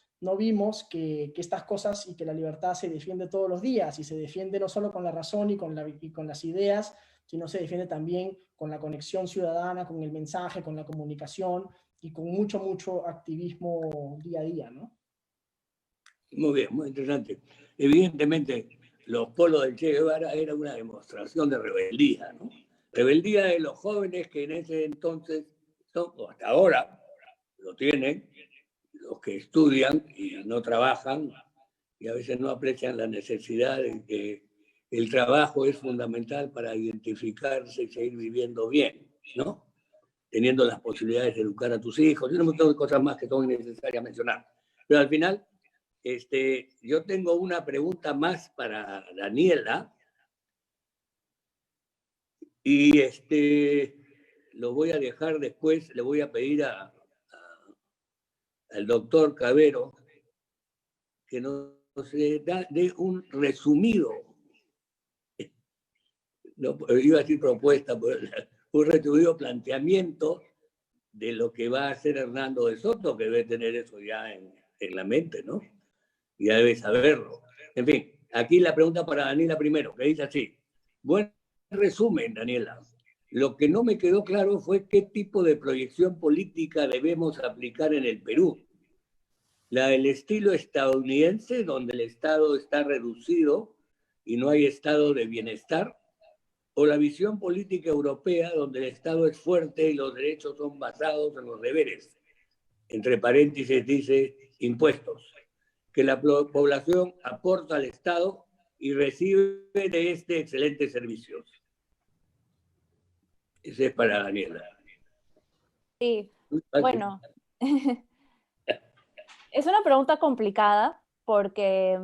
que estas cosas y que la libertad se defiende todos los días, y se defiende no solo con la razón y con las ideas, sino se defiende también con la conexión ciudadana, con el mensaje, con la comunicación y con mucho activismo día a día, ¿no? Muy bien, muy interesante. Evidentemente, los polos del Che Guevara era una demostración de rebeldía, ¿no? Rebeldía de los jóvenes que en ese entonces, o hasta ahora, lo tienen, los que estudian y no trabajan, y a veces no aprecian la necesidad de que el trabajo es fundamental para identificarse y seguir viviendo bien, ¿no? Teniendo las posibilidades de educar a tus hijos, y un montón de cosas más que son innecesarias mencionar. Pero al final, yo tengo una pregunta más para Daniela, Y lo voy a dejar después, le voy a pedir al doctor Cavero que nos dé un resumido, no, iba a decir propuesta, un resumido planteamiento de lo que va a hacer Hernando de Soto, que debe tener eso ya en la mente, ¿no? Ya debe saberlo. En fin, aquí la pregunta para Daniela primero, que dice así. Buen resumen, Daniela. Lo que no me quedó claro fue qué tipo de proyección política debemos aplicar en el Perú. La del estilo estadounidense, donde el Estado está reducido y no hay estado de bienestar, o la visión política europea, donde el Estado es fuerte y los derechos son basados en los deberes. Entre paréntesis dice impuestos, que la población aporta al Estado y recibe de este excelentes servicios. Ese es para Daniela. Sí, bueno, es una pregunta complicada porque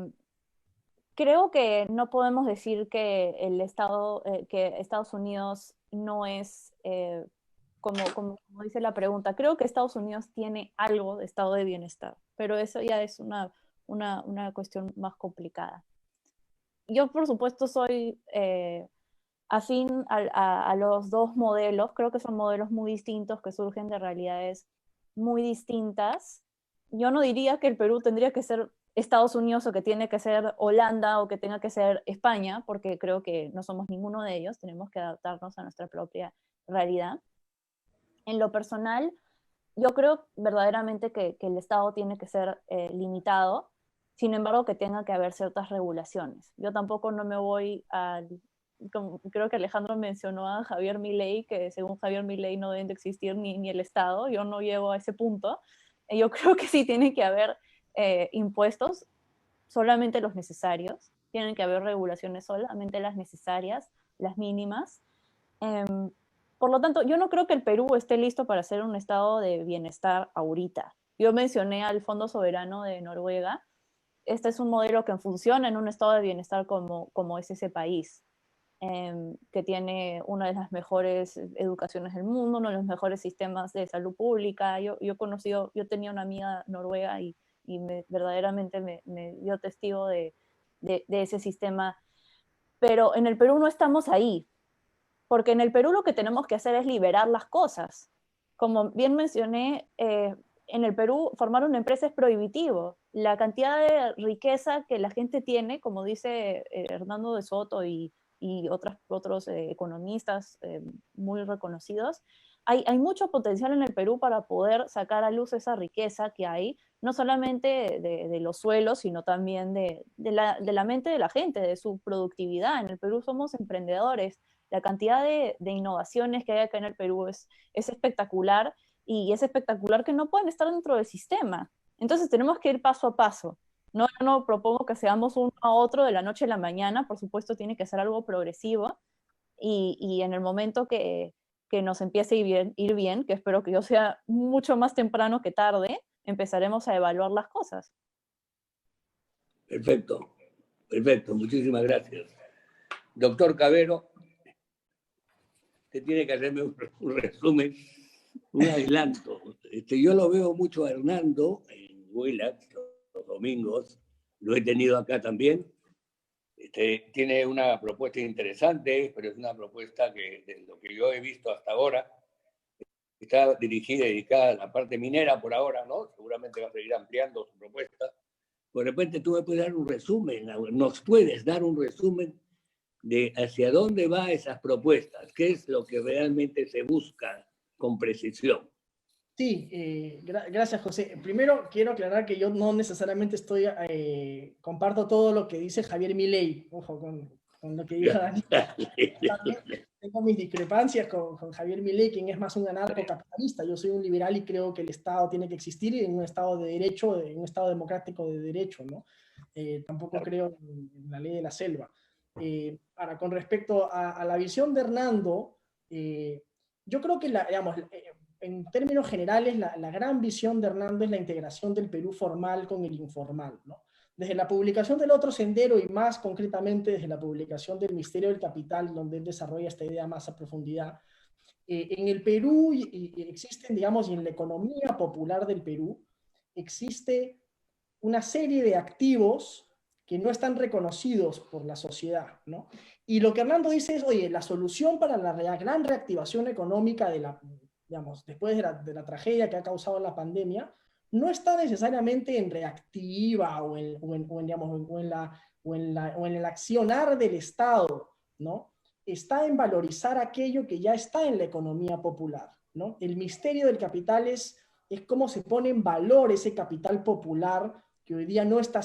creo que no podemos decir que que Estados Unidos no es, como dice la pregunta, creo que Estados Unidos tiene algo de estado de bienestar, pero eso ya es una cuestión más complicada. Yo, por supuesto, soy afín a los dos modelos. Creo que son modelos muy distintos que surgen de realidades muy distintas. Yo no diría que el Perú tendría que ser Estados Unidos o que tiene que ser Holanda o que tenga que ser España, porque creo que no somos ninguno de ellos, tenemos que adaptarnos a nuestra propia realidad. En lo personal, yo creo verdaderamente que el Estado tiene que ser limitado, sin embargo que tenga que haber ciertas regulaciones. Yo tampoco no me voy a, creo que Alejandro mencionó a Javier Milei, que según Javier Milei no deben de existir ni el Estado, yo no llego a ese punto. Yo creo que sí tiene que haber impuestos, solamente los necesarios, tienen que haber regulaciones solamente las necesarias, las mínimas. Por lo tanto, yo no creo que el Perú esté listo para ser un estado de bienestar ahorita. Yo mencioné al Fondo Soberano de Noruega. Este es un modelo que funciona en un estado de bienestar como es ese país, que tiene una de las mejores educaciones del mundo, uno de los mejores sistemas de salud pública. Yo tenía una amiga noruega y verdaderamente me dio testigo de ese sistema. Pero en el Perú no estamos ahí, porque en el Perú lo que tenemos que hacer es liberar las cosas. Como bien mencioné, en el Perú formar una empresa es prohibitivo. La cantidad de riqueza que la gente tiene, como dice Hernando de Soto y otros economistas muy reconocidos, hay mucho potencial en el Perú para poder sacar a luz esa riqueza que hay, no solamente de los suelos, sino también de la mente de la gente, de su productividad. En el Perú somos emprendedores. La cantidad de innovaciones que hay acá en el Perú es espectacular, y es espectacular que no pueden estar dentro del sistema. Entonces tenemos que ir paso a paso. No propongo que seamos uno a otro de la noche a la mañana, por supuesto tiene que ser algo progresivo, y en el momento que nos empiece a ir bien, que espero que yo sea mucho más temprano que tarde, empezaremos a evaluar las cosas. Perfecto, perfecto, muchísimas gracias. Doctor Cavero, usted tiene que hacerme un resumen, un adelanto. Yo lo veo mucho a Hernando en Willax los domingos, lo he tenido acá también. Tiene una propuesta interesante, pero es una propuesta que, de lo que yo he visto hasta ahora, está dirigida y dedicada a la parte minera por ahora, ¿no? Seguramente va a seguir ampliando su propuesta. De repente tú me puedes dar un resumen, nos puedes dar un resumen de hacia dónde van esas propuestas, qué es lo que realmente se busca con precisión. Sí, gracias, José. Primero, quiero aclarar que yo no necesariamente comparto todo lo que dice Javier Milei. Ojo con lo que dijo Daniel. Tengo mis discrepancias con Javier Milei, quien es más un anarcocapitalista. Yo soy un liberal y creo que el Estado tiene que existir en un Estado de derecho, en un Estado democrático de derecho, ¿no? Tampoco creo en la ley de la selva. Ahora, con respecto a la visión de Hernando, yo creo que, digamos, en términos generales, la gran visión de Hernando es la integración del Perú formal con el informal, ¿no? desde la publicación del Otro Sendero y más concretamente desde la publicación del Misterio del Capital, donde él desarrolla esta idea más a profundidad, en el Perú existen, digamos, y en la economía popular del Perú, existe una serie de activos que no están reconocidos por la sociedad, ¿no? Y lo que Hernando dice es, oye, la solución para la gran reactivación económica de la, digamos, después de la tragedia que ha causado la pandemia, no está necesariamente en reactiva digamos, o en el accionar del Estado, ¿no? Está en valorizar aquello que ya está en la economía popular, ¿no? El misterio del capital es cómo se pone en valor ese capital popular que hoy día no está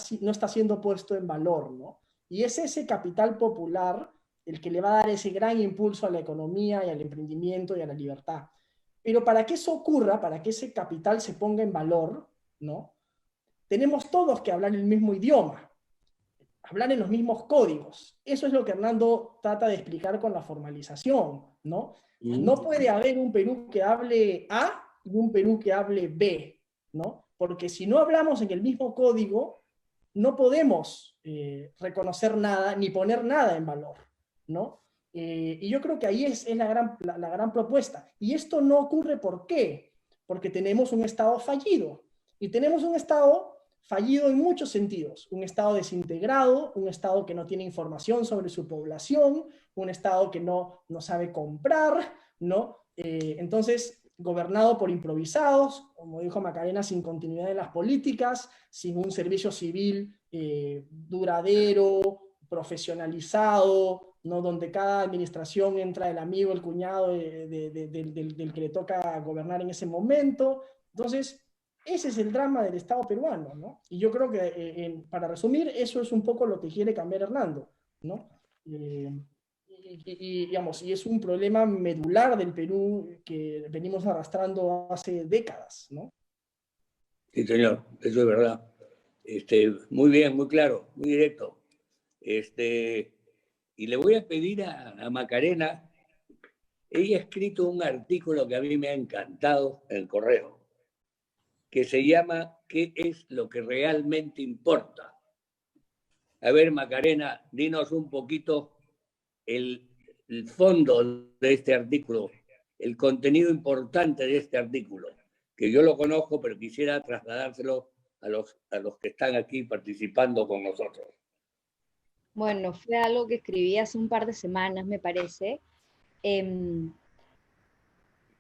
siendo puesto en valor, ¿no? Y es ese capital popular el que le va a dar ese gran impulso a la economía y al emprendimiento y a la libertad. Pero para que eso ocurra, para que ese capital se ponga en valor, ¿no? Tenemos todos que hablar el mismo idioma, hablar en los mismos códigos. Eso es lo que Hernando trata de explicar con la formalización, ¿no? No puede haber un Perú que hable A y un Perú que hable B, ¿no? Porque si no hablamos en el mismo código, no podemos reconocer nada ni poner nada en valor, ¿no? Y yo creo que ahí es la gran propuesta. Y esto no ocurre, ¿por qué? Porque tenemos un Estado fallido. Y tenemos un Estado fallido en muchos sentidos. Un Estado desintegrado, un Estado que no tiene información sobre su población, un Estado que no sabe comprar, ¿no? Entonces, gobernado por improvisados, como dijo Macarena, sin continuidad en las políticas, sin un servicio civil duradero, profesionalizado, ¿no? Donde cada administración entra el amigo, el cuñado del que le toca gobernar en ese momento. Entonces, ese es el drama del Estado peruano, ¿no? Y yo creo que, para resumir, eso es un poco lo que quiere cambiar Hernando, ¿no? Digamos, y es un problema medular del Perú que venimos arrastrando hace décadas, ¿no? Sí, señor, eso es verdad. Muy bien, muy claro, muy directo. Y le voy a pedir a Macarena, ella ha escrito un artículo que a mí me ha encantado en el correo, que se llama ¿Qué es lo que realmente importa? A ver, Macarena, dinos un poquito el fondo de este artículo, el contenido importante de este artículo, que yo lo conozco, pero quisiera trasladárselo a los que están aquí participando con nosotros. Bueno, fue algo que escribí hace un par de semanas, me parece.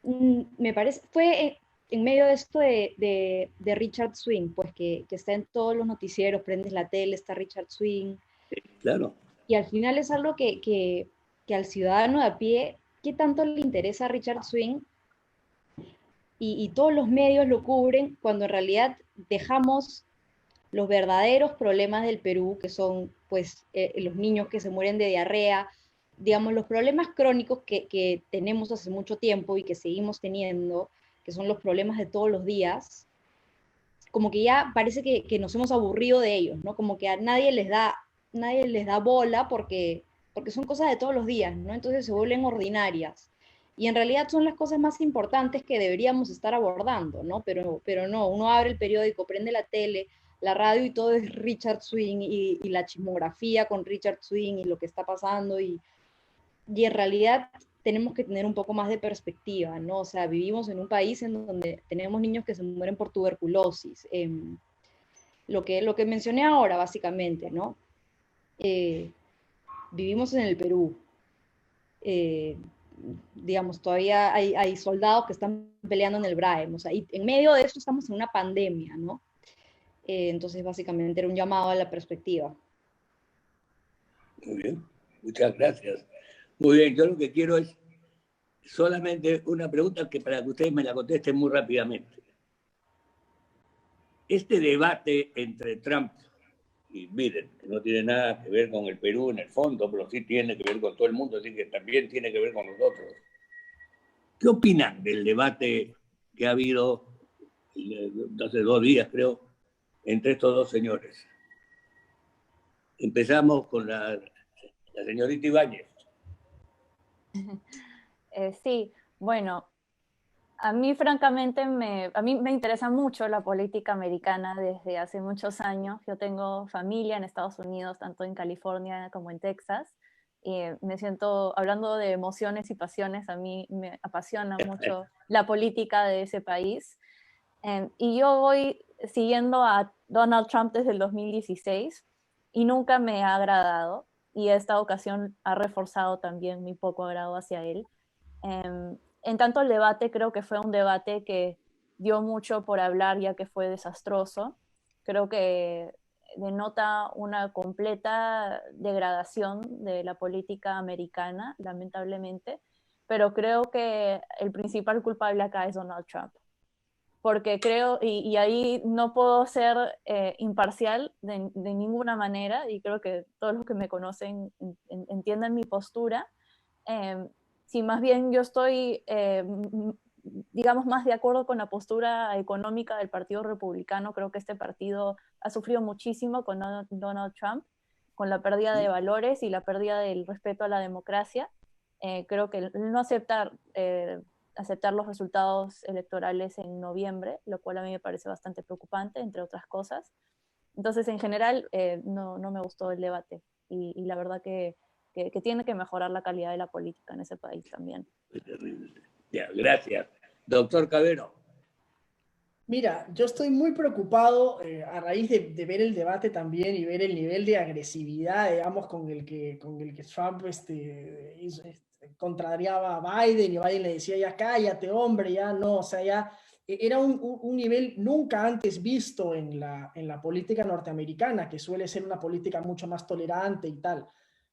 Me parece, fue en medio de esto de Richard Swing, pues que está en todos los noticieros, prendes la tele, está Richard Swing, Claro. y al final es algo que al ciudadano de a pie, ¿qué tanto le interesa a Richard Swing? Y todos los medios lo cubren cuando en realidad dejamos los verdaderos problemas del Perú, que son pues los niños que se mueren de diarrea, digamos, los problemas crónicos que tenemos hace mucho tiempo y que seguimos teniendo, que son los problemas de todos los días, como que ya parece que nos hemos aburrido de ellos, ¿no? Como que a nadie les da bola porque son cosas de todos los días, ¿no? Entonces se vuelven ordinarias. Y en realidad son las cosas más importantes que deberíamos estar abordando, ¿no? Pero no, uno abre el periódico, prende la tele, la radio y todo es Richard Swing y la chismografía con Richard Swing y lo que está pasando y en realidad tenemos que tener un poco más de perspectiva, ¿no? O sea, vivimos en un país en donde tenemos niños que se mueren por tuberculosis, lo que mencioné ahora básicamente, ¿no? Vivimos en el Perú, digamos, todavía hay soldados que están peleando en el Braem, o sea, y en medio de eso estamos en una pandemia, ¿no? Entonces, básicamente era un llamado a la perspectiva. Muy bien, muchas gracias. Muy bien, yo lo que quiero es solamente una pregunta que para que ustedes me la contesten muy rápidamente. Este debate entre Trump y Biden, que no tiene nada que ver con el Perú en el fondo, pero sí tiene que ver con todo el mundo, así que también tiene que ver con nosotros. ¿Qué opinan del debate que ha habido hace 2 días, creo, entre estos dos señores? Empezamos con la señorita Ibáñez. Sí, bueno, A mí, francamente, a mí me interesa mucho la política americana desde hace muchos años. Yo tengo familia en Estados Unidos, tanto en California como en Texas. Y me siento, hablando de emociones y pasiones, a mí me apasiona mucho la política de ese país. Y yo voy siguiendo a Donald Trump desde el 2016 y nunca me ha agradado. Y esta ocasión ha reforzado también mi poco agrado hacia él. En tanto el debate creo que fue un debate que dio mucho por hablar ya que fue desastroso. Creo que denota una completa degradación de la política americana, lamentablemente, pero creo que el principal culpable acá es Donald Trump, porque creo, y ahí no puedo ser imparcial de ninguna manera, y creo que todos los que me conocen entienden mi postura. Eh, si más bien yo estoy, digamos, más de acuerdo con la postura económica del Partido Republicano, creo que este partido ha sufrido muchísimo con Donald Trump, con la pérdida de valores y la pérdida del respeto a la democracia. Creo que el no aceptar los resultados electorales en noviembre, lo cual a mí me parece bastante preocupante, entre otras cosas. Entonces, en general, no me gustó el debate y la verdad que tiene que mejorar la calidad de la política en ese país también. Es terrible. Ya, gracias. Doctor Cabero. Mira, yo estoy muy preocupado a raíz de ver el debate también y ver el nivel de agresividad, digamos, con el que Trump contrariaba a Biden, y Biden le decía, ya cállate, hombre, ya no, o sea, ya era un nivel nunca antes visto en la política norteamericana, que suele ser una política mucho más tolerante y tal.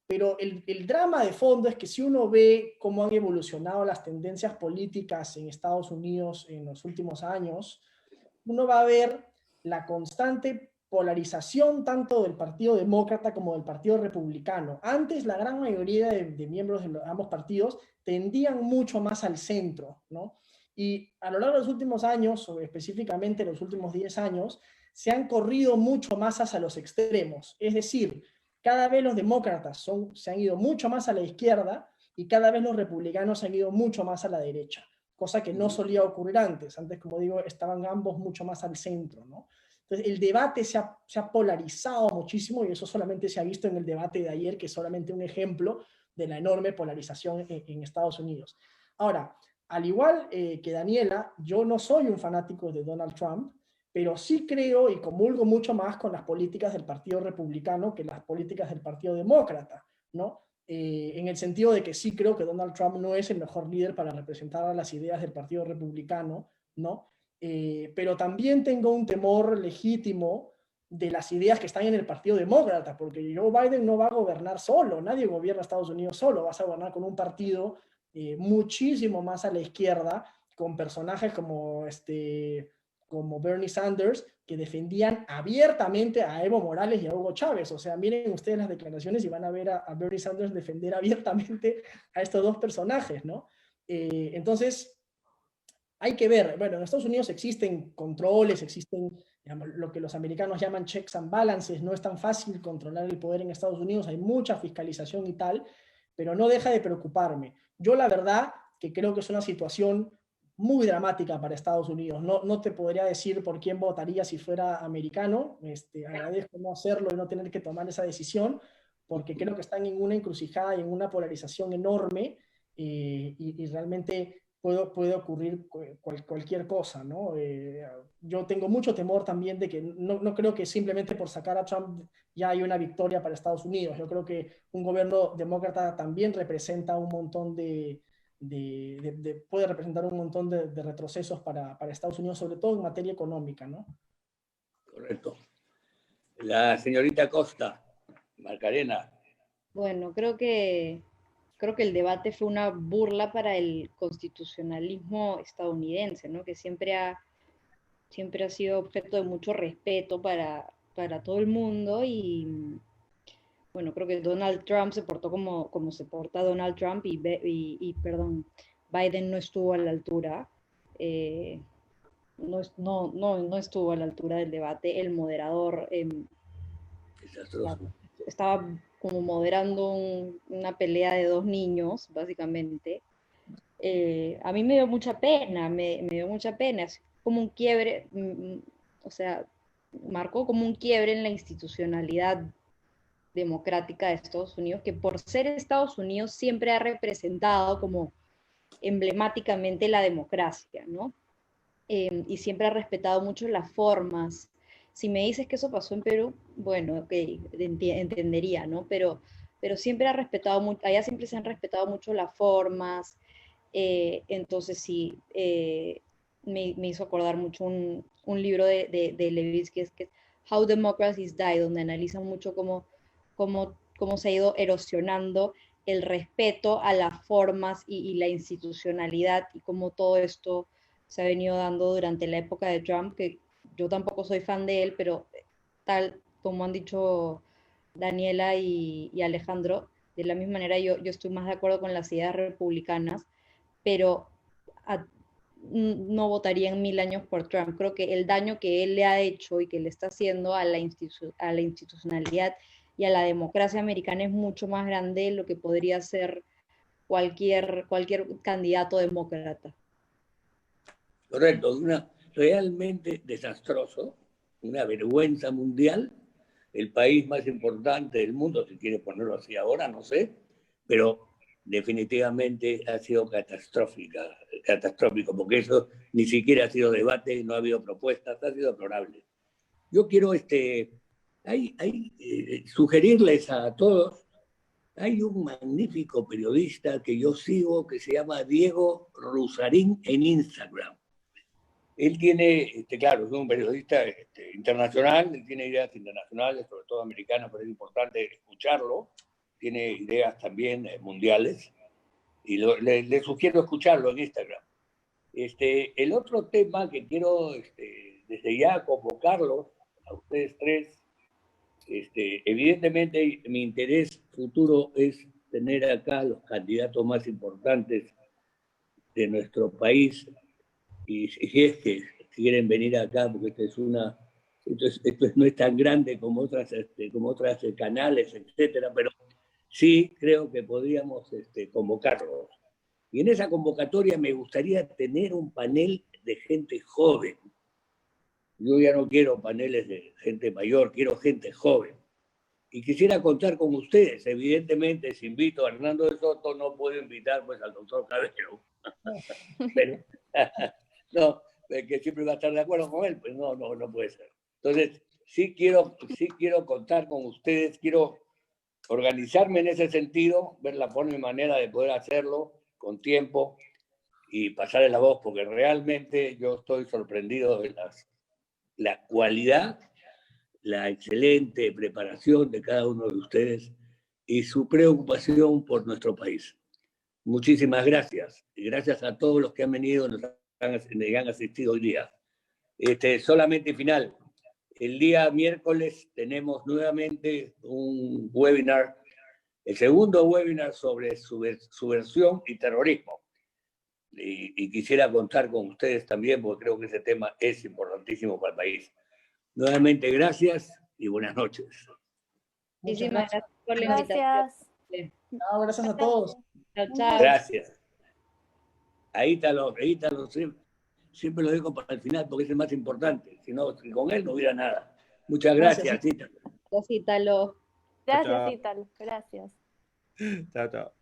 Pero el drama de fondo es que si uno ve cómo han evolucionado las tendencias políticas en Estados Unidos en los últimos años, uno va a ver la constante polarización tanto del Partido Demócrata como del Partido Republicano. Antes la gran mayoría de miembros de ambos partidos tendían mucho más al centro, ¿no? Y a lo largo de los últimos años, o específicamente los últimos 10 años, se han corrido mucho más hacia los extremos. Es decir, cada vez los demócratas se han ido mucho más a la izquierda y cada vez los republicanos se han ido mucho más a la derecha, cosa que no solía ocurrir antes. Antes, como digo, estaban ambos mucho más al centro, ¿no? Entonces, el debate se ha polarizado muchísimo, y eso solamente se ha visto en el debate de ayer, que es solamente un ejemplo de la enorme polarización en Estados Unidos. Ahora, al igual que Daniela, yo no soy un fanático de Donald Trump, pero sí creo y comulgo mucho más con las políticas del Partido Republicano que las políticas del Partido Demócrata, ¿no? En el sentido de que sí creo que Donald Trump no es el mejor líder para representar a las ideas del Partido Republicano, ¿no? Pero también tengo un temor legítimo de las ideas que están en el Partido Demócrata, porque Joe Biden no va a gobernar solo, nadie gobierna Estados Unidos solo, vas a gobernar con un partido muchísimo más a la izquierda, con personajes como Bernie Sanders, que defendían abiertamente a Evo Morales y a Hugo Chávez. O sea, miren ustedes las declaraciones y van a ver a Bernie Sanders defender abiertamente a estos dos personajes, ¿no? Entonces, hay que ver, bueno, en Estados Unidos existen controles, existen, digamos, lo que los americanos llaman checks and balances. No es tan fácil controlar el poder en Estados Unidos, hay mucha fiscalización y tal, pero no deja de preocuparme. Yo la verdad que creo que es una situación muy dramática para Estados Unidos. No te podría decir por quién votaría si fuera americano. Agradezco no hacerlo y no tener que tomar esa decisión, porque creo que están en una encrucijada y en una polarización enorme, y realmente puede ocurrir cualquier cosa, ¿no? Yo tengo mucho temor también de que no creo que simplemente por sacar a Trump ya hay una victoria para Estados Unidos. Yo creo que un gobierno demócrata también representa un montón puede representar un montón de retrocesos para Estados Unidos, sobre todo en materia económica, ¿no? Correcto. La señorita Costa, Macarena. Bueno, creo que el debate fue una burla para el constitucionalismo estadounidense, ¿no? Que siempre ha sido objeto de mucho respeto para todo el mundo. Y bueno, creo que Donald Trump se portó como se porta Donald Trump, perdón, Biden no estuvo a la altura. eh, no estuvo a la altura del debate. El moderador Desastroso. estaba como moderando una pelea de dos niños, básicamente. a mí me dio mucha pena, me dio mucha pena, es como un quiebre, o sea, marcó como un quiebre en la institucionalidad democrática de Estados Unidos, que por ser Estados Unidos siempre ha representado como emblemáticamente la democracia, ¿no? Y siempre ha respetado mucho las formas. Si me dices que eso pasó en Perú, bueno, ok, entendería, ¿no? Pero siempre ha respetado mucho, allá siempre se han respetado mucho las formas, entonces sí, me hizo acordar mucho un libro de Lewis que es How Democracies Die, donde analiza mucho cómo se ha ido erosionando el respeto a las formas y la institucionalidad y cómo todo esto se ha venido dando durante la época de Trump, que yo tampoco soy fan de él, pero tal como han dicho Daniela y Alejandro, de la misma manera yo estoy más de acuerdo con las ideas republicanas, pero a, no votaría en 1000 años por Trump. Creo que el daño que él le ha hecho y que le está haciendo a la institucionalidad y a la democracia americana es mucho más grande de lo que podría ser cualquier candidato demócrata. Correcto, realmente desastroso, una vergüenza mundial, el país más importante del mundo, si quiere ponerlo así ahora, no sé, pero definitivamente ha sido catastrófico, porque eso ni siquiera ha sido debate, no ha habido propuestas, ha sido deplorable. Yo quiero sugerirles a todos, hay un magnífico periodista que yo sigo que se llama Diego Rusarín en Instagram. Él tiene, claro, es un periodista internacional, tiene ideas internacionales, sobre todo americanas, pero es importante escucharlo. Tiene ideas también mundiales y le sugiero escucharlo en Instagram. El otro tema que quiero desde ya convocarlos a ustedes tres, evidentemente mi interés futuro es tener acá los candidatos más importantes de nuestro país y si es que quieren venir acá, porque esto no es tan grande como otras canales, etcétera, pero sí creo que podríamos convocarlos. Y en esa convocatoria me gustaría tener un panel de gente joven. Yo ya no quiero paneles de gente mayor, quiero gente joven. Y quisiera contar con ustedes. Evidentemente, si invito a Hernando de Soto, no puedo invitar pues al doctor Cabello. Pero, no, que siempre va a estar de acuerdo con él, pues no puede ser. Entonces, sí quiero contar con ustedes, quiero organizarme en ese sentido, ver la forma y manera de poder hacerlo con tiempo y pasarle la voz, porque realmente yo estoy sorprendido de la cualidad, la excelente preparación de cada uno de ustedes y su preocupación por nuestro país. Muchísimas gracias. Y gracias a todos los que han venido y han asistido hoy día. Solamente final. El día miércoles tenemos nuevamente un webinar, el segundo webinar sobre subversión y terrorismo. Y quisiera contar con ustedes también, porque creo que ese tema es importantísimo para el país. Nuevamente, gracias y buenas noches. Muchísimas gracias por la invitación. Gracias. No, gracias a todos. Chao, chao. Gracias. Ahí está siempre lo dejo para el final porque es el más importante. Si con él no hubiera nada. Muchas gracias, Ítalo. Gracias, Ítalo. Gracias, Ítalo. Gracias. Chao, chao.